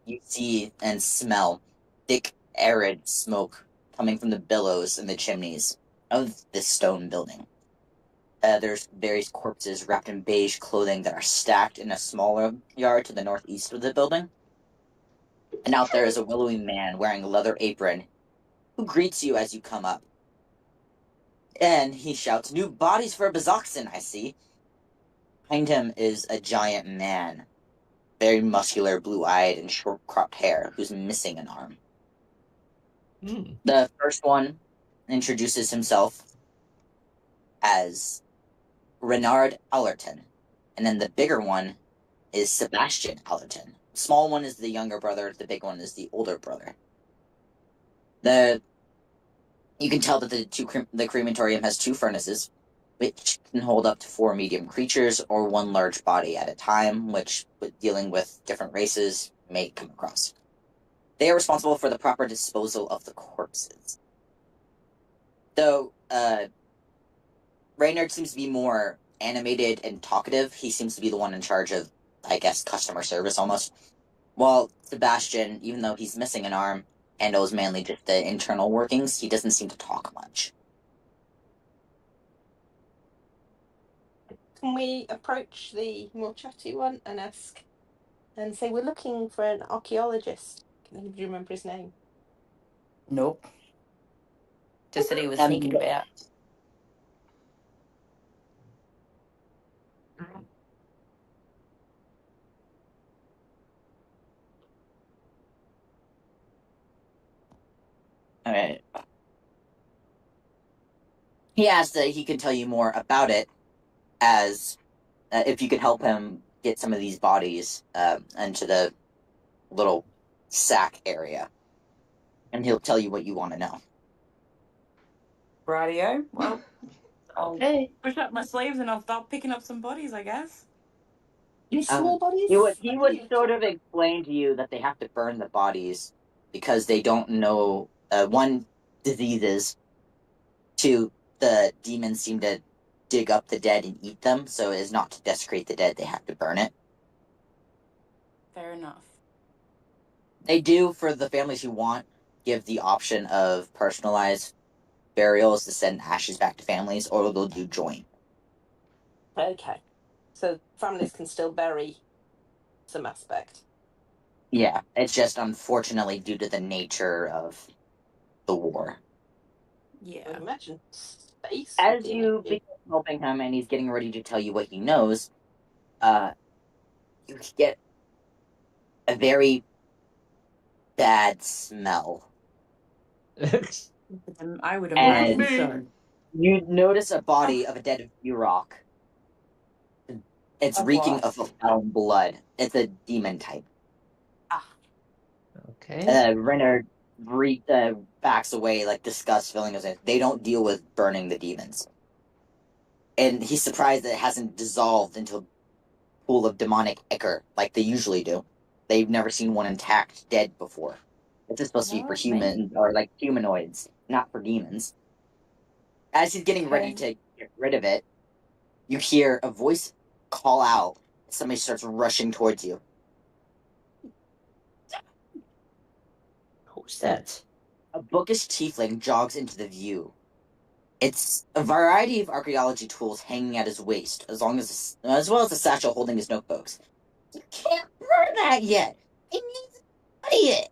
you see and smell thick, arid smoke coming from the billows and the chimneys of this stone building. There's various corpses wrapped in beige clothing that are stacked in a smaller yard to the northeast of the building. And out there is a willowy man wearing a leather apron who greets you as you come up. And he shouts, "New bodies for Bazoxin, I see." Behind him is a giant man, very muscular, blue-eyed, and short-cropped hair, who's missing an arm. Hmm. The first one introduces himself as Renard Allerton, and then the bigger one is Sebastian Allerton. The small one is the younger brother, the big one is the older brother. You can tell that the crematorium has two furnaces, which can hold up to 4 medium creatures or one large body at a time, which, with dealing with different races, may come across. They are responsible for the proper disposal of the corpses. Though Reynard seems to be more animated and talkative, he seems to be the one in charge of, I guess, customer service almost. While Sebastian, even though he's missing an arm, handles mainly just the internal workings, he doesn't seem to talk much. Can we approach the more chatty one and ask and say we're looking for an archaeologist? Can anybody remember his name? Nope. Just that he was sneaking about. Alright. He asked that he could tell you more about it, as if you could help him get some of these bodies into the little sack area. And he'll tell you what you want to know. Radio. Well, I'll Okay. push up my sleeves and I'll start picking up some bodies, I guess. Any small bodies? He would sort of explain to you that they have to burn the bodies because they don't know, one, diseases, two, the demons seem to dig up the dead and eat them, so as not to desecrate the dead, they have to burn it. Fair enough. They do, for the families who want, give the option of personalized burials to send ashes back to families, or they'll do joint. Okay. So families can still bury some aspect. Yeah, it's just unfortunately due to the nature of the war. I Yeah. imagine space. As you begin helping him and he's getting ready to tell you what he knows, you get a very bad smell. I would And imagine so. you notice a body of a dead rock. It's Of reeking what? of foul blood. It's a demon type. Ah, Okay. Renner backs away, like disgust filling his head. They don't deal with burning the demons. And he's surprised that it hasn't dissolved into a pool of demonic ichor like they usually do. They've never seen one intact dead before. It's supposed to be for not humans, me. or like humanoids, not for demons. As he's getting ready Okay. to get rid of it, you hear a voice call out. Somebody starts rushing towards you. Who's that? A bookish tiefling jogs into the view. It's a variety of archaeology tools hanging at his waist, as well as a satchel holding his notebooks. You can't burn that yet. It needs to study it.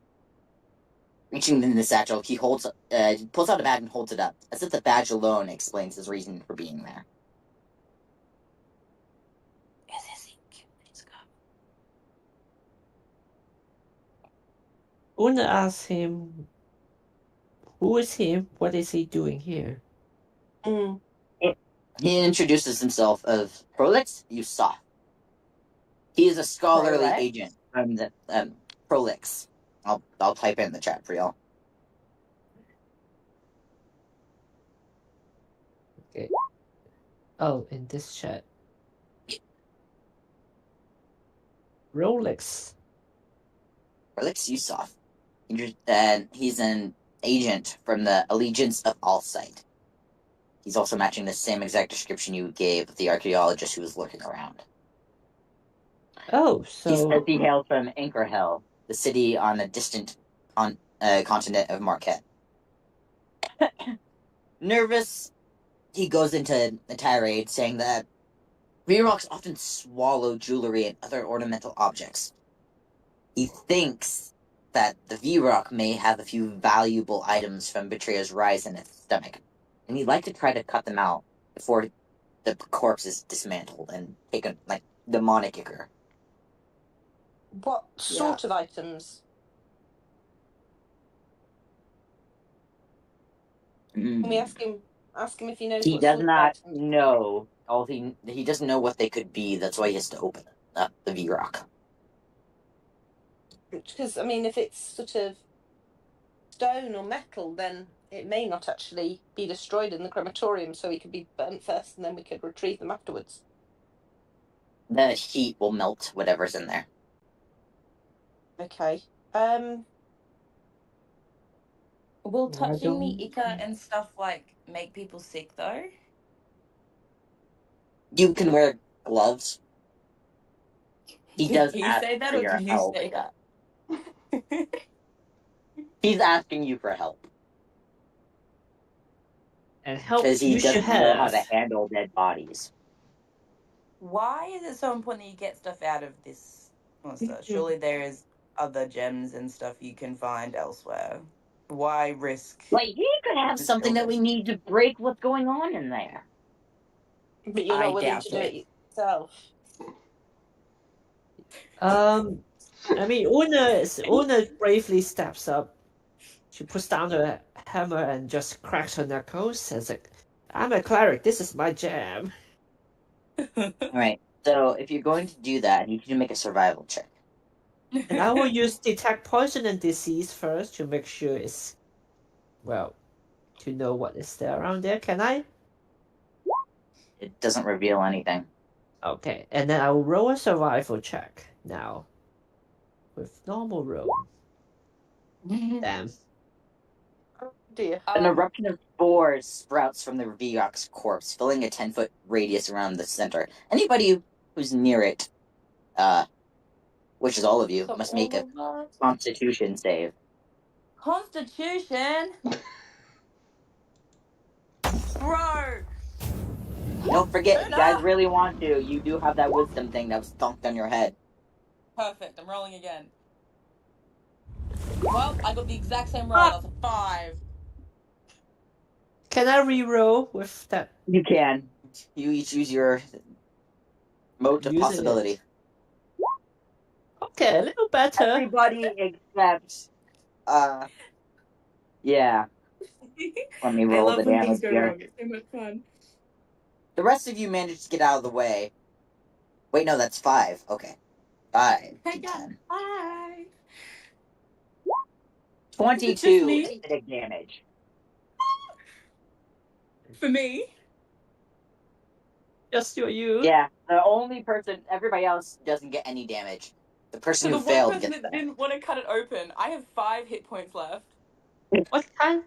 Reaching in the satchel, he pulls out a badge and holds it up, as if the badge alone explains his reason for being there. Una asks him, who is he? What is he doing here? Mm. He introduces himself as Prolix Yusuf. He is a scholarly Prolix? agent from the Prolix. I'll type it in the chat for y'all. Okay. Oh, in this chat. Rolex. Prolix Yusuf. And he's an agent from the Allegiance of Alsight. He's also matching the same exact description you gave of the archaeologist who was looking around. Oh, He so says he hails from Anchorhell, the city on a distant continent of Marquette. Nervous, he goes into a tirade saying that V-Rocks often swallow jewelry and other ornamental objects. He thinks that the V-Rock may have a few valuable items from Betrayer's rise in its stomach, and he'd like to try to cut them out before the corpse is dismantled and taken like demonic ichor. What sort of items? Can we ask him if he knows He what does sort not of items? know. He doesn't know what they could be. That's why he has to open up the V-Rock. Because, I mean, if it's sort of stone or metal, then it may not actually be destroyed in the crematorium, so it could be burnt first and then we could retrieve them afterwards. The heat will melt whatever's in there. Okay. Will Why touching don't- the ichor and stuff like make people sick though? You can wear gloves. He does Did he ask say that for or your did you help. say that? He's asking you for help and help because he you should doesn't know how have. to handle dead bodies. Why is it so important that you get stuff out of this monster? Surely there is other gems and stuff you can find elsewhere. Why risk? Like he could have Just something kill that we this. need to break what's going on in there. But you're I not willing doubt to do it. it yourself. I mean, Una bravely steps up. She puts down her hammer and just cracks her knuckles. And it's like, I'm a cleric. This is my jam. All right. So if you're going to do that, you need to make a survival check. And I will use detect poison and disease first to make sure it's, well, to know what is there around there. Can I? It doesn't reveal anything. Okay, and then I will roll a survival check now. With normal roll. Damn. Oh dear. An eruption of spores sprouts from the V-Rock's corpse, filling a 10-foot radius around the center. Anybody who's near it, which is all of you, So must make a all of us- Constitution save. Constitution, bro. Don't forget, Una! you guys really want to. You do have that wisdom thing that was thunked on your head. Perfect. I'm rolling again. Well, I got the exact same roll. That's a 5. Can I re-roll with that? You can. You each use your mode of Using possibility. Okay, a little better. Everybody except, yeah. Let me I roll love the when damage things go here. wrong. It's so much fun. The rest of you managed to get out of the way. Wait, no, that's 5. Okay. 5 I to got 10. 5. 22 me? acidic damage. For me? Just you. Yeah, the only person, everybody else doesn't get any damage. The person So who the one failed person gets that that. didn't want to cut it open, I have 5 hit points left. What kind?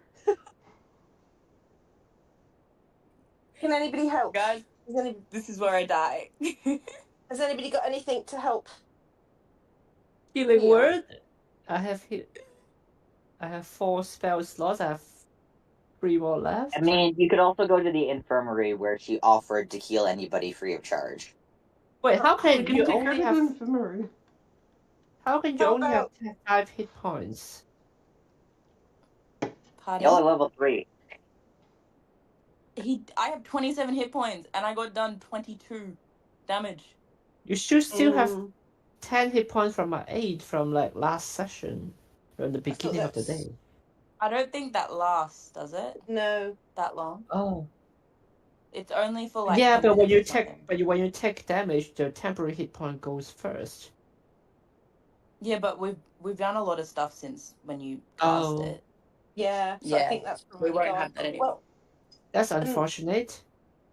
Can anybody help? Guys, this is where I die. Has anybody got anything to help? Healing Yeah. word. I have 4 spell slots. I have 3 more left. I mean, you could also go to the infirmary where she offered to heal anybody free of charge. Wait, how We can can you take her only to the have? infirmary. How can you How only have about- 5 hit points? Pardon? Y'all are level 3. I have 27 hit points and I got done 22 damage. You should still have Mm. 10 hit points from my aid from like last session, from the beginning of the that's- day. I don't think that lasts, does it? No. That long? Oh, It's only for like Yeah, 10 but when minutes you or something. when you take damage, the temporary hit point goes first. Yeah, but we've done a lot of stuff since when you cast Oh, it. Yeah, so I Yeah. think that's We probably won't gone. have that anymore. Well, that's unfortunate.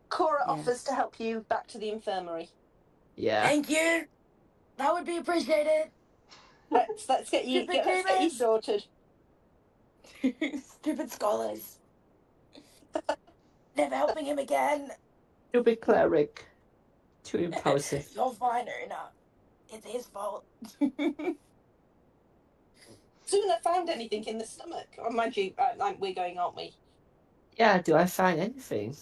Cora Yeah. offers to help you back to the infirmary. Yeah. Thank you. That would be appreciated. Let's get you Stupid let's get you demons. sorted. Stupid scholars. Never helping him again. Stupid cleric. Too impulsive. You're fine, Una. It's his fault. Suna found anything in the stomach? Oh, mind you, we're going, aren't we? Yeah, do I find anything?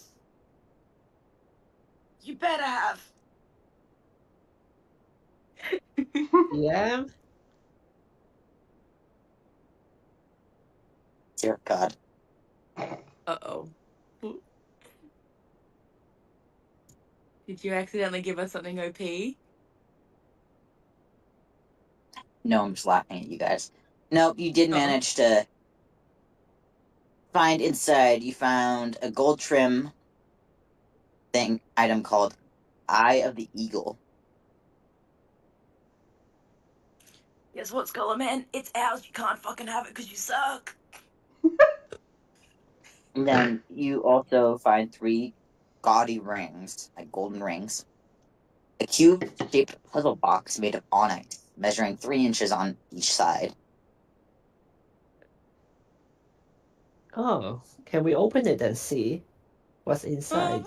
You better have. Yeah. Dear God. Uh-oh. Did you accidentally give us something OP? No, I'm just laughing at you guys. Nope, you did manage to find inside. You found a gold trim item called Eye of the Eagle. Guess what, Scholar Man? It's ours. You can't fucking have it because you suck. And then you also find 3 gaudy rings, like golden rings. A cube-shaped puzzle box made of onyx, measuring 3 inches on each side. Oh, can we open it and see what's inside?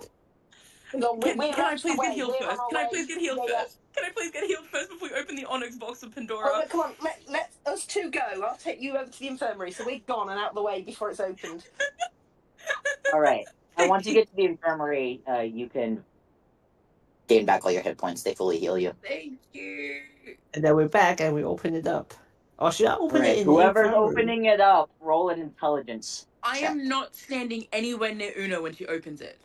No, Can we're I on please our get way. healed We're on first? our Can I way. please get healed Yeah. first? Can I please get healed first before we open the Onyx box of Pandora? Well, come on, let us two go. I'll take you over to the infirmary, so we're gone and out of the way before it's opened. All right. And once you get to the infirmary, you can gain back all your hit points. They fully heal you. Thank you. And then we're back and we open it up. Or should I open All right. it in the Whoever's infirmary? opening it up, roll an intelligence I check. am not standing anywhere near Una when she opens it.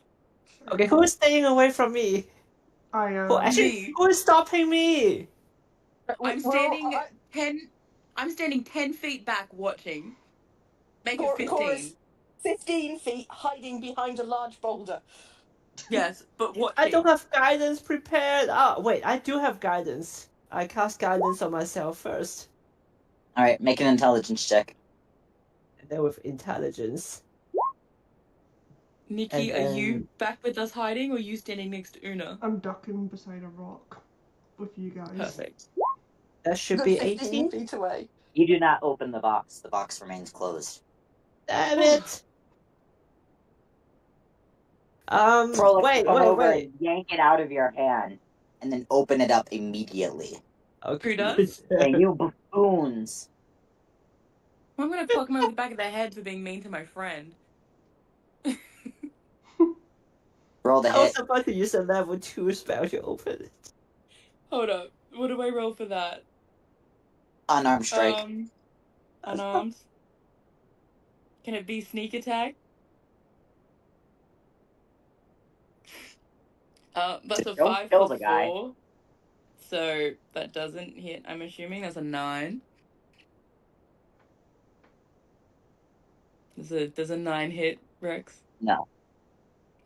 Okay, who is staying away from me? I am. Me. Who is stopping me? I'm standing 10 feet back watching. Make it 15. Cora's 15 feet hiding behind a large boulder. Yes, but watching. I don't have guidance prepared. Oh, wait, I do have guidance. I cast guidance on myself first. All right. Make an intelligence check. And then with intelligence. Nikki, And are you back with us hiding or are you standing next to Una? I'm ducking beside a rock with you guys. Perfect. that should Good be 15 18? feet away. You do not open the box. The box remains closed. Damn it! Frolic, Wait. come over and yank it out of your hand, and then open it up immediately. Okay. Who does? Hey, you buffoons! I'm gonna fuck him over the back of the head for being mean to my friend. Roll the I was hit. about to use a level 2 spell to open it. Hold up. What do I roll for that? Unarmed strike. Unarmed. Can it be sneak attack? That's a Don't 5 kill plus the guy. 4. So that doesn't hit, I'm assuming. That's a 9. Does a 9 hit, Rex? No.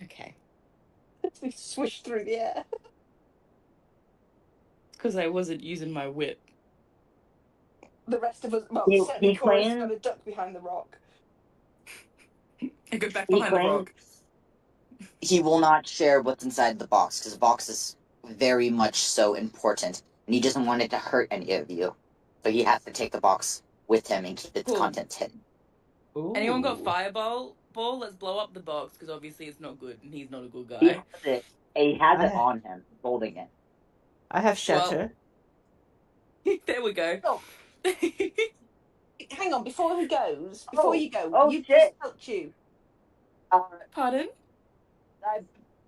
Okay. We swish through the air. It's because I wasn't using my whip. The rest of us, well, He certainly Cora's claims- got a duck behind the rock. I go back He behind the claims rock. he will not share what's inside the box because the box is very much so important, and he doesn't want it to hurt any of you. So he has to take the box with him and keep its Cool. contents hidden. Ooh. Anyone got fireball? Let's blow up the box because obviously it's not good and he's not a good He guy. has it. He has it I- on him, holding it. I have shatter. There we go. Oh. Hang on, before he goes, you go, oh, you shit. just touch you. Pardon? I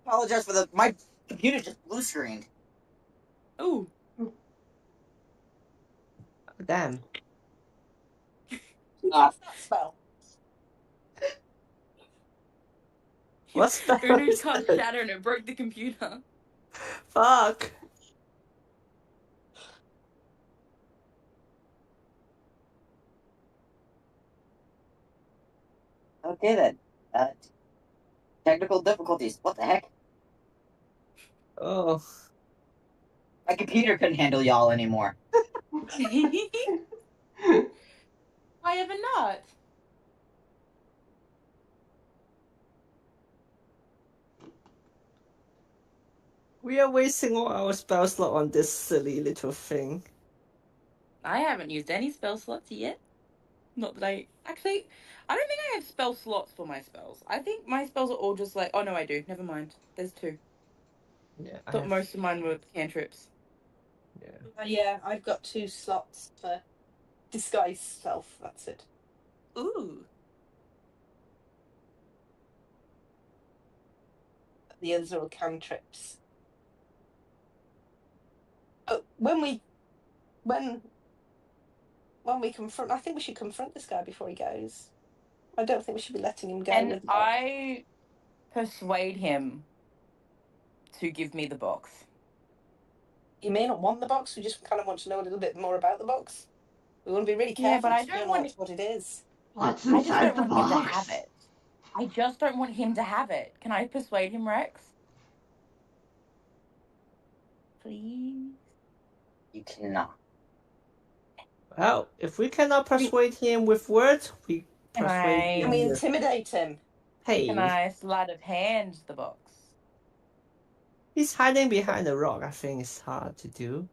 apologize for my computer just blue screened. Oh. Damn. Who cast that spell? What spell Una is cast that? shatter and it broke the computer. Fuck. Okay then. Technical difficulties. What the heck? Oh, My computer couldn't handle y'all anymore. Why ever not? we are wasting all our spell slot on this silly little thing. I haven't used any spell slots yet. Not that I actually. I don't think I have spell slots for my spells. I think my spells are all just like. Oh no, I do. Never mind. There's 2. Yeah, I Thought have. most of mine were cantrips. Yeah. Yeah, I've got 2 slots for disguise self. That's it. Ooh. The others are all cantrips. But when we confront, I think we should confront this guy before he goes. I don't think we should be letting him go. And with the box. I persuade him to give me the box. He may not want the box. We just kind of want to know a little bit more about the box. We want to be really careful. Yeah, but I to don't know want what it is. What's I just inside don't the want him to box? have it. I just don't want him to have it. Can I persuade him, Rex? Please? You cannot. Well, if we cannot persuade him with words, we Can persuade I- him Can we with intimidate him? hey. Can I sleight of hand the box? He's hiding behind a rock. I think it's hard to do.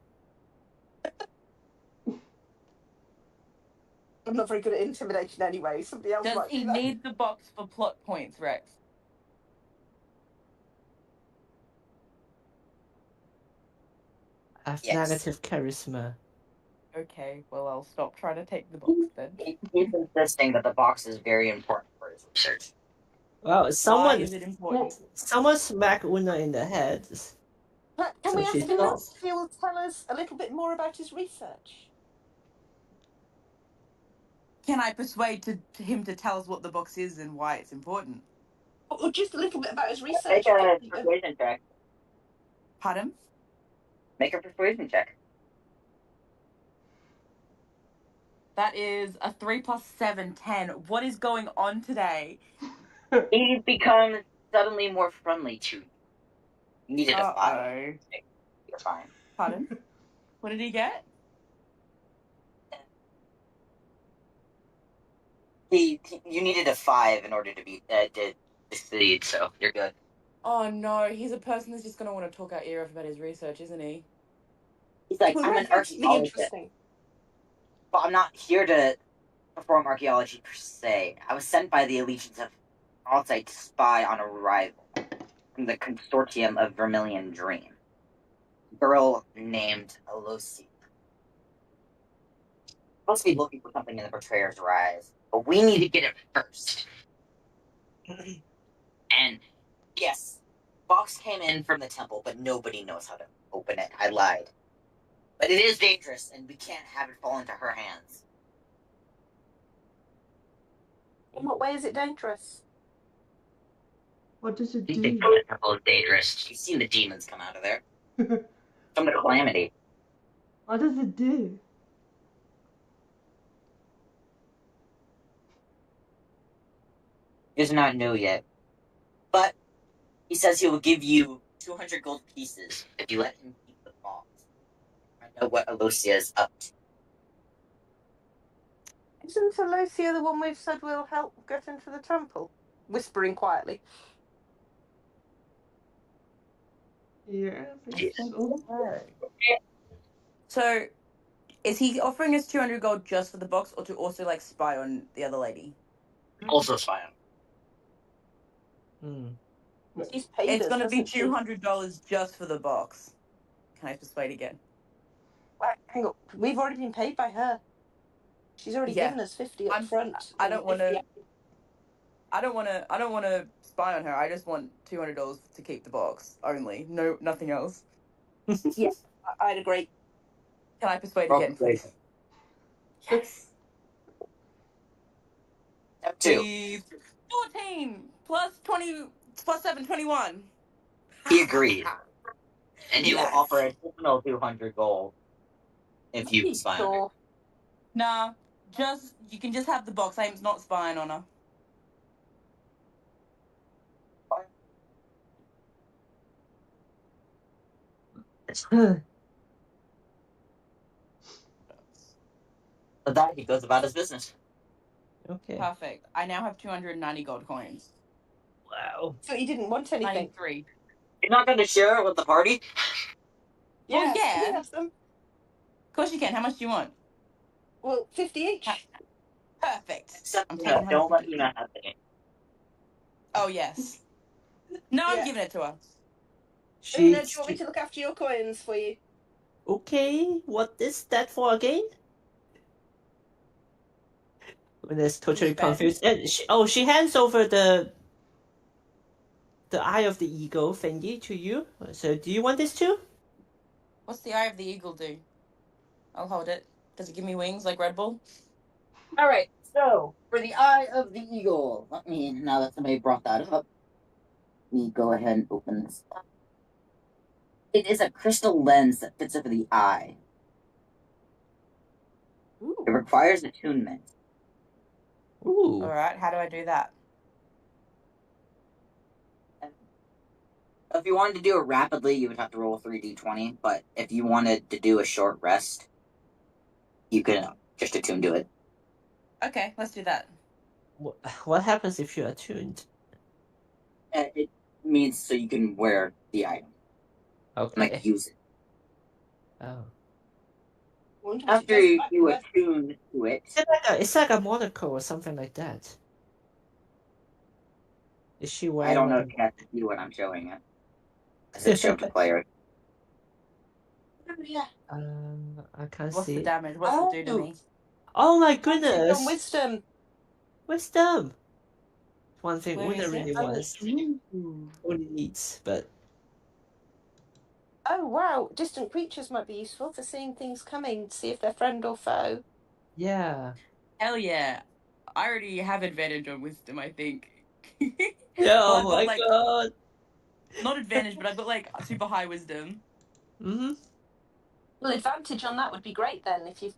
I'm not very good at intimidation anyway. Somebody else Does might he do that. need the box for plot points, Rex? I have Yes. negative charisma. Okay, well, I'll stop trying to take the box then. He's insisting that the box is very important for his research. Well, Why someone is it important? smacked Una in the head. Can So we ask she's him not. if he will tell us a little bit more about his research? Can I persuade him to tell us what the box is and why it's important? Or just a little bit about his research? Make a persuasion check. Pardon? Make a persuasion check. That is a 3 plus 7, 10. What is going on today? He becomes suddenly more friendly to you. You needed a 5. Uh-oh. You're fine. Pardon? What did he get? You needed a 5 in order to be to succeed, so you're good. Oh no, he's a person that's just going to want to talk our ear off about his research, isn't he? He's like, Well, I'm an that's actually archaeologist, interesting. but I'm not here to perform archaeology per se. I was sent by the Allegiance of Altai to spy on a rival from the consortium of Vermilion Dream. A girl named Alosi. Supposed to be looking for something in the Betrayer's Rise, but we need to get it first. And yes, box came in from the temple, but nobody knows how to open it. I lied. But it is dangerous, and we can't have it fall into her hands. In what way is it dangerous? What does it Anything do? from the temple is dangerous. You've seen the demons come out of there. From the calamity. What does it do? He does not know yet. But he says he will give you 200 gold pieces if you let him keep the box. I know what Alosia is up to. Isn't Alosia the one we've said will help get into the temple? Whispering quietly. Yeah, I think so. So, is he offering us 200 gold just for the box or to also, like, spy on the other lady? Also spy on. She's paid It's us, going to be hasn't she? $200 just for the box. Can I persuade again? Wait, hang on. We've already been paid by her. She's already Yeah. given us 50 up front. I and don't want to. 50 I don't want to spy on her. I just want $200 to keep the box only. No, nothing else. Yeah, I'd agree. Can I persuade Roll again, please? Yes. Step 2. Please. 14 plus 20 plus 7, 21. He agreed. And he will Yes. offer an additional 200 gold if you spy on her. Sure. Nah, you can just have the box. I'm not spying on her. With that, he goes about his business. Okay. Perfect. I now have 290 gold coins. Wow. So you didn't want anything. 93. You're not going to share it with the party? Well, Yes, can we yeah. have some? Of course you can. How much do you want? Well, 50 each. Perfect. Except I'm Una. taking Don't let 150. Una have it. Oh, yes. No, I'm Yeah. giving it to her. Una, do you want me to look after your coins for you? Okay, what is that for again? Una's totally Respect. confused. And she hands over the eye of the eagle thingy to you. So do you want this too? What's the eye of the eagle do? I'll hold it. Does it give me wings like Red Bull? All right. So for the eye of the eagle, now that somebody brought that up, let me go ahead and open this up. It is a crystal lens that fits over the eye. Ooh. It requires attunement. Ooh. All right. How do I do that? If you wanted to do it rapidly, you would have to roll 3d20. But if you wanted to do a short rest, you could just attune to it. Okay, let's do that. What happens if you're attuned? It means so you can wear the item, Okay. use it. Oh. Wonder what it After does you back to us. attune to it, It's like a monocle or something like that. Is she wearing I don't know like if you have to see what I'm showing you, because it's shown to player. Oh, yeah. I can't What's see the it. damage? What's it do to me? Oh my Advantage goodness! on wisdom. Wisdom! One thing Where Una is really it? wants, Ooh. only needs, but Oh, wow. Distant creatures might be useful for seeing things coming, see if they're friend or foe. yeah. Hell yeah. I already have advantage on wisdom, I think. Yeah, Well, oh I've got my god! not advantage, but I've got super high wisdom. Mm-hmm. Well, advantage on that would be great then. If you're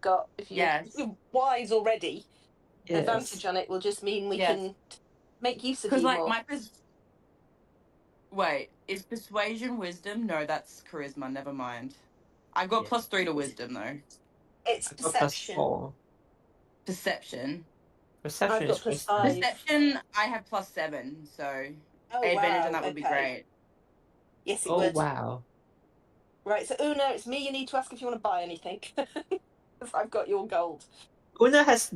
Yes. wise already, Yes. advantage on it will just mean we Yes. can make use of Because you more. wait, is persuasion wisdom? No, that's charisma. Never mind. I've got Yeah. +3 to wisdom though. It's I got plus perception. 4. Perception. Perception I've got is +5. wisdom. Perception. I have +7, so Oh, advantage wow. on that would be Okay. great. Yes, it Oh would. wow. Right, so Una, it's me you need to ask if you want to buy anything. Because I've got your gold. Una has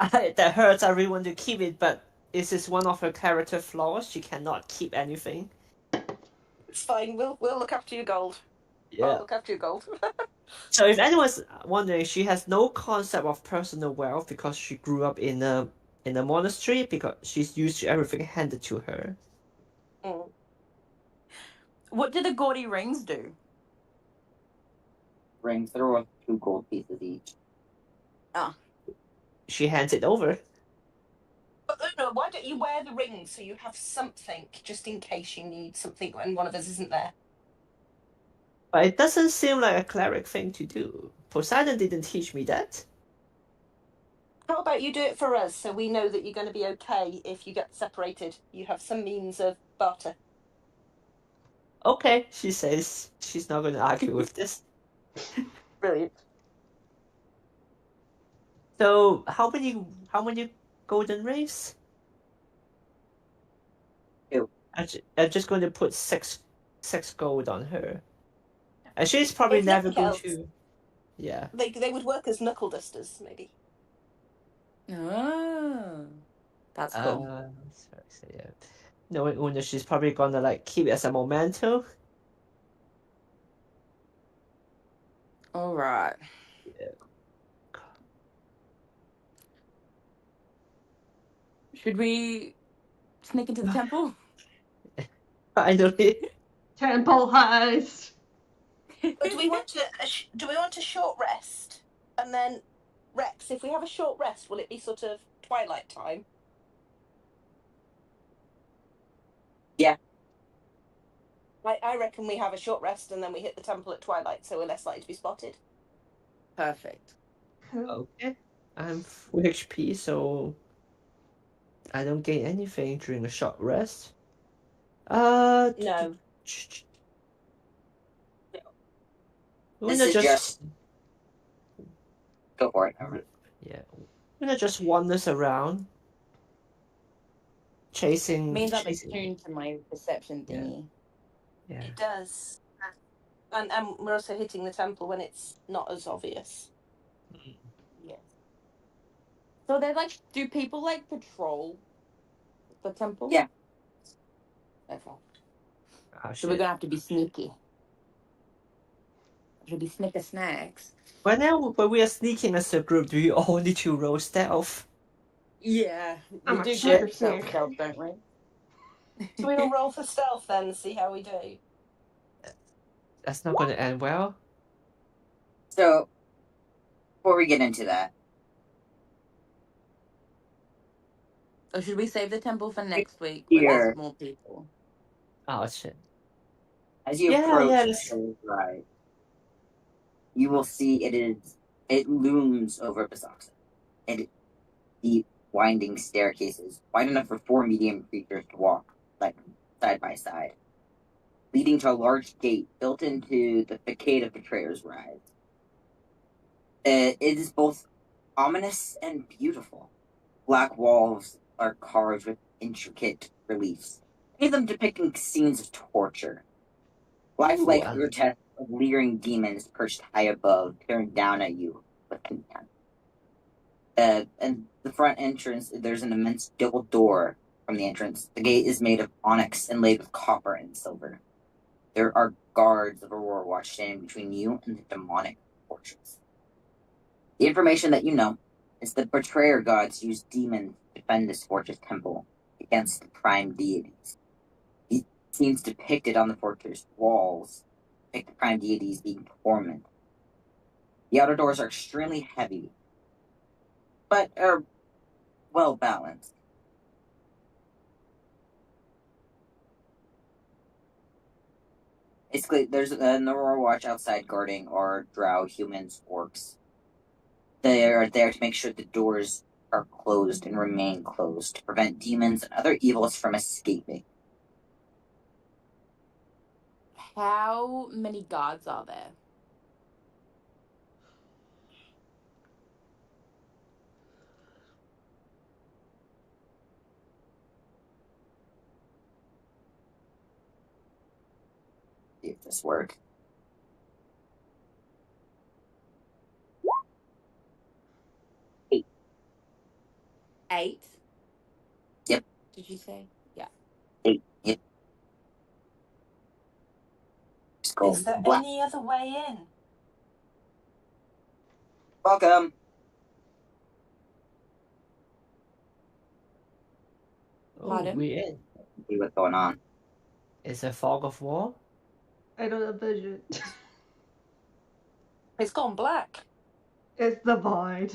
that hurts. I really want to keep it, but this is one of her character flaws. She cannot keep anything. It's fine. We'll look after your gold. I'll Yeah. look after your gold. So if anyone's wondering, she has no concept of personal wealth because she grew up in a monastery because she's used to everything handed to her. Mm. What do the gaudy rings do? Rings, they're worth 2 gold pieces each. She hands it over. But Una, why don't you wear the ring so you have something just in case you need something when one of us isn't there? But it doesn't seem like a cleric thing to do. Poseidon didn't teach me that. How about you do it for us so we know that you're going to be okay if you get separated? You have some means of barter. Okay, she says she's not going to argue with this. Brilliant. So how many golden rings? 2. I'm just going to put six gold on her. And she's probably If never nothing going else, to. Yeah. they would work as knuckle dusters, maybe. Oh, that's cool. Sorry, so yeah. Knowing Una, she's probably gonna like keep it as a memento. All right. Should we sneak into the temple? Finally. Temple heist. But do we want a short rest? And then Rex, if we have a short rest, will it be sort of twilight time? Yeah. I reckon we have a short rest and then we hit the temple at twilight, so we're less likely to be spotted. Perfect. Okay. I'm full HP, so I don't gain anything during a short rest. No. This is just... Go for it. Yeah. Una just wanders around, chasing. Means I'm chasing. attuned to my perception Yeah. thingy. Yeah. It does. And we're also hitting the temple when it's not as obvious. Yes. So they like, do people like patrol the temple? Yeah. Okay. Oh, So we're shit. gonna have to be sneaky. Should be snicker snacks. When we are sneaking as a group, do you all need to roll stealth? Yeah, I'm we a do super get stealth, snake. don't we? So we'll roll for stealth then and see how we do. That's not going to end well. So, before we get into that, Or should we save the temple for next week when here, there's more people? Oh, shit. as you approach the ride, you will see it looms over Besaxa. And deep, winding staircases, wide enough for 4 medium creatures to walk, like, side by side, leading to a large gate built into the facade of Betrayer's Rise. It is both ominous and beautiful. Black walls are carved with intricate reliefs, many of them depicting scenes of torture. Lifelike grotesque of leering demons perched high above, peering down at you with contempt. And the front entrance, there's an immense double door from the entrance. The gate is made of onyx inlaid with copper and silver. There are guards of Aurora Watch standing between you and the demonic fortress. The information that you know is that betrayer gods use demons to defend this fortress temple against the prime deities. These scenes depicted on the fortress walls depict the prime deities being tormented. The outer doors are extremely heavy, but are well balanced. Basically, there's an Aurora Watch outside guarding our drow, humans, orcs. They are there to make sure the doors are closed and remain closed to prevent demons and other evils from escaping. How many guards are there? See if this works. 8? Yep. Did you say? Yeah. 8. Yep. Skull Is there black. any other way in? Welcome. Oh, Pardon? we're in. See what's going on. It's a fog of war. I don't have vision. It's gone black. It's the void.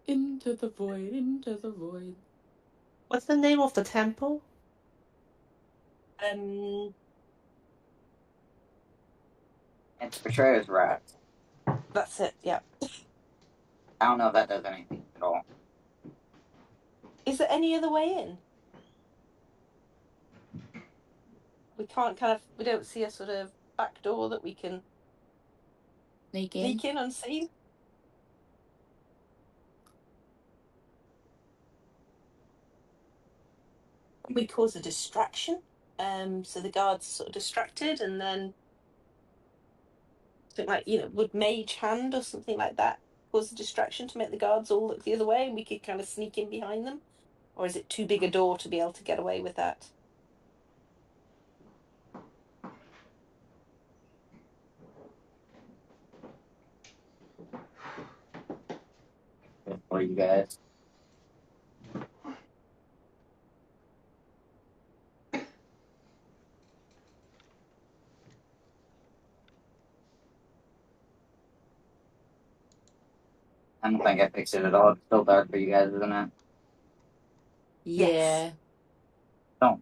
Into the void, into the void. What's the name of the temple? It's Betrayer's Rise. That's it, yeah. I don't know if that does anything at all. Is there any other way in? We can't we don't see a sort of back door that we can Sneak in. sneak in unseen? We cause a distraction, so the guards are sort of distracted, and then something like, would mage hand or something like that cause a distraction to make the guards all look the other way, and we could kind of sneak in behind them? Or is it too big a door to be able to get away with that? For you guys. I don't think I fixed it at all. It's still dark for you guys, isn't it? Yeah. Yes. Don't.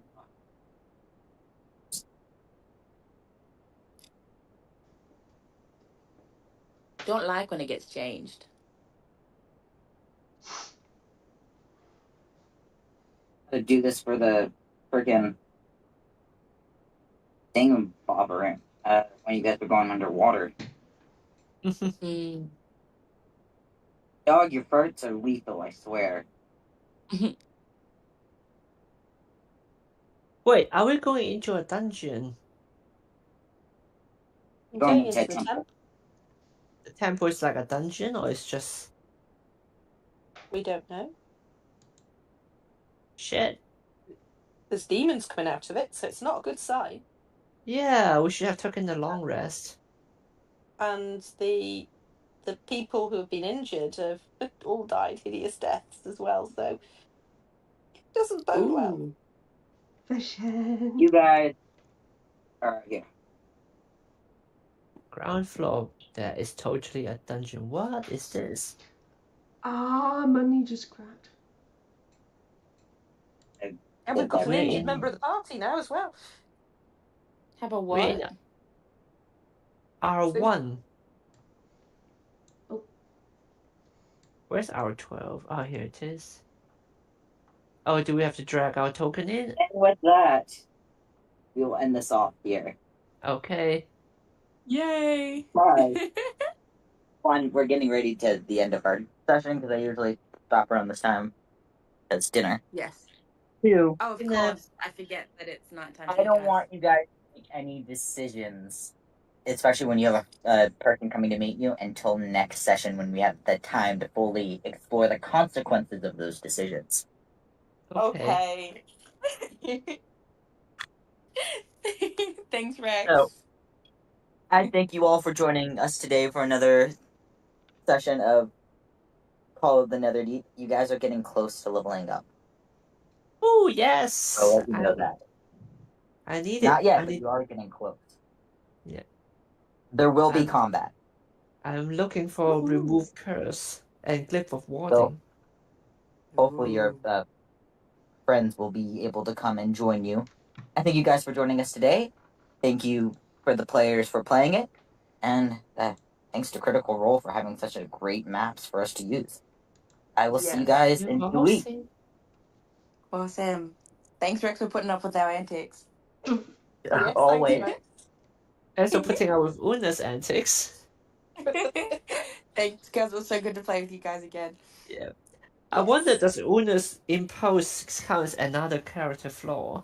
Don't like when it gets changed. To do this for the friggin' thingamabobber. when you guys were going underwater. Mm. Dog, your farts are lethal, I swear. Wait, are we going into a dungeon? I'm Going going into into a the temple. temple. The temple is like a dungeon, or it's just We don't know. shit? There's demons coming out of it, so it's not a good sign. Yeah, we should have taken a long rest. And the people who have been injured have all died hideous deaths as well, so it doesn't bode well. Ooh. Fishing. You guys are here. Ground floor. That is totally a dungeon. What is this? Ah, my knee just cracked. And we've got an We're injured in- member of the party now as well. How about We're in what? R1. Oh. Where's R12? Oh, here it is. Oh, do we have to drag our token in? And with that, we will end this off here. Okay. Yay! Bye. We're getting ready to the end of our session because I usually stop around this time. It's dinner. Yes. 2. Oh, of Dinner. course. I forget that it's nighttime. I don't want you guys to make any decisions, especially when you have a person coming to meet you, until next session when we have the time to fully explore the consequences of those decisions. Okay. Thanks, Rex. So, I thank you all for joining us today for another session of Call of the Netherdeep. You guys are getting close to leveling up. Oh, yes. I'll let you know that. I need it. Not yet, I but need. you are getting close. Yeah. There will be I'm- combat. I'm looking for Woohoo. remove curse and glyph of warding. Hopefully your Ooh. friends will be able to come and join you. I thank you guys for joining us today. Thank you for the players for playing it. And thanks to Critical Role for having such a great maps for us to use. I will see you Yes. guys You're in 2 weeks. Awesome. Thanks, Rex, for putting up with our antics. Yes, Always. thanks, And so putting up with Una's antics. Thanks, guys. It was so good to play with you guys again. Yeah. I wonder, does Una's impulse count as another character flaw?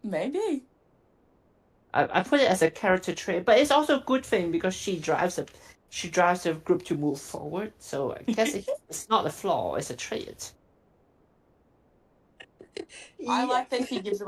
Maybe. I put it as a character trait, but it's also a good thing because she drives the group to move forward. So I guess it's not a flaw; it's a trait. I Yeah. like that she gives away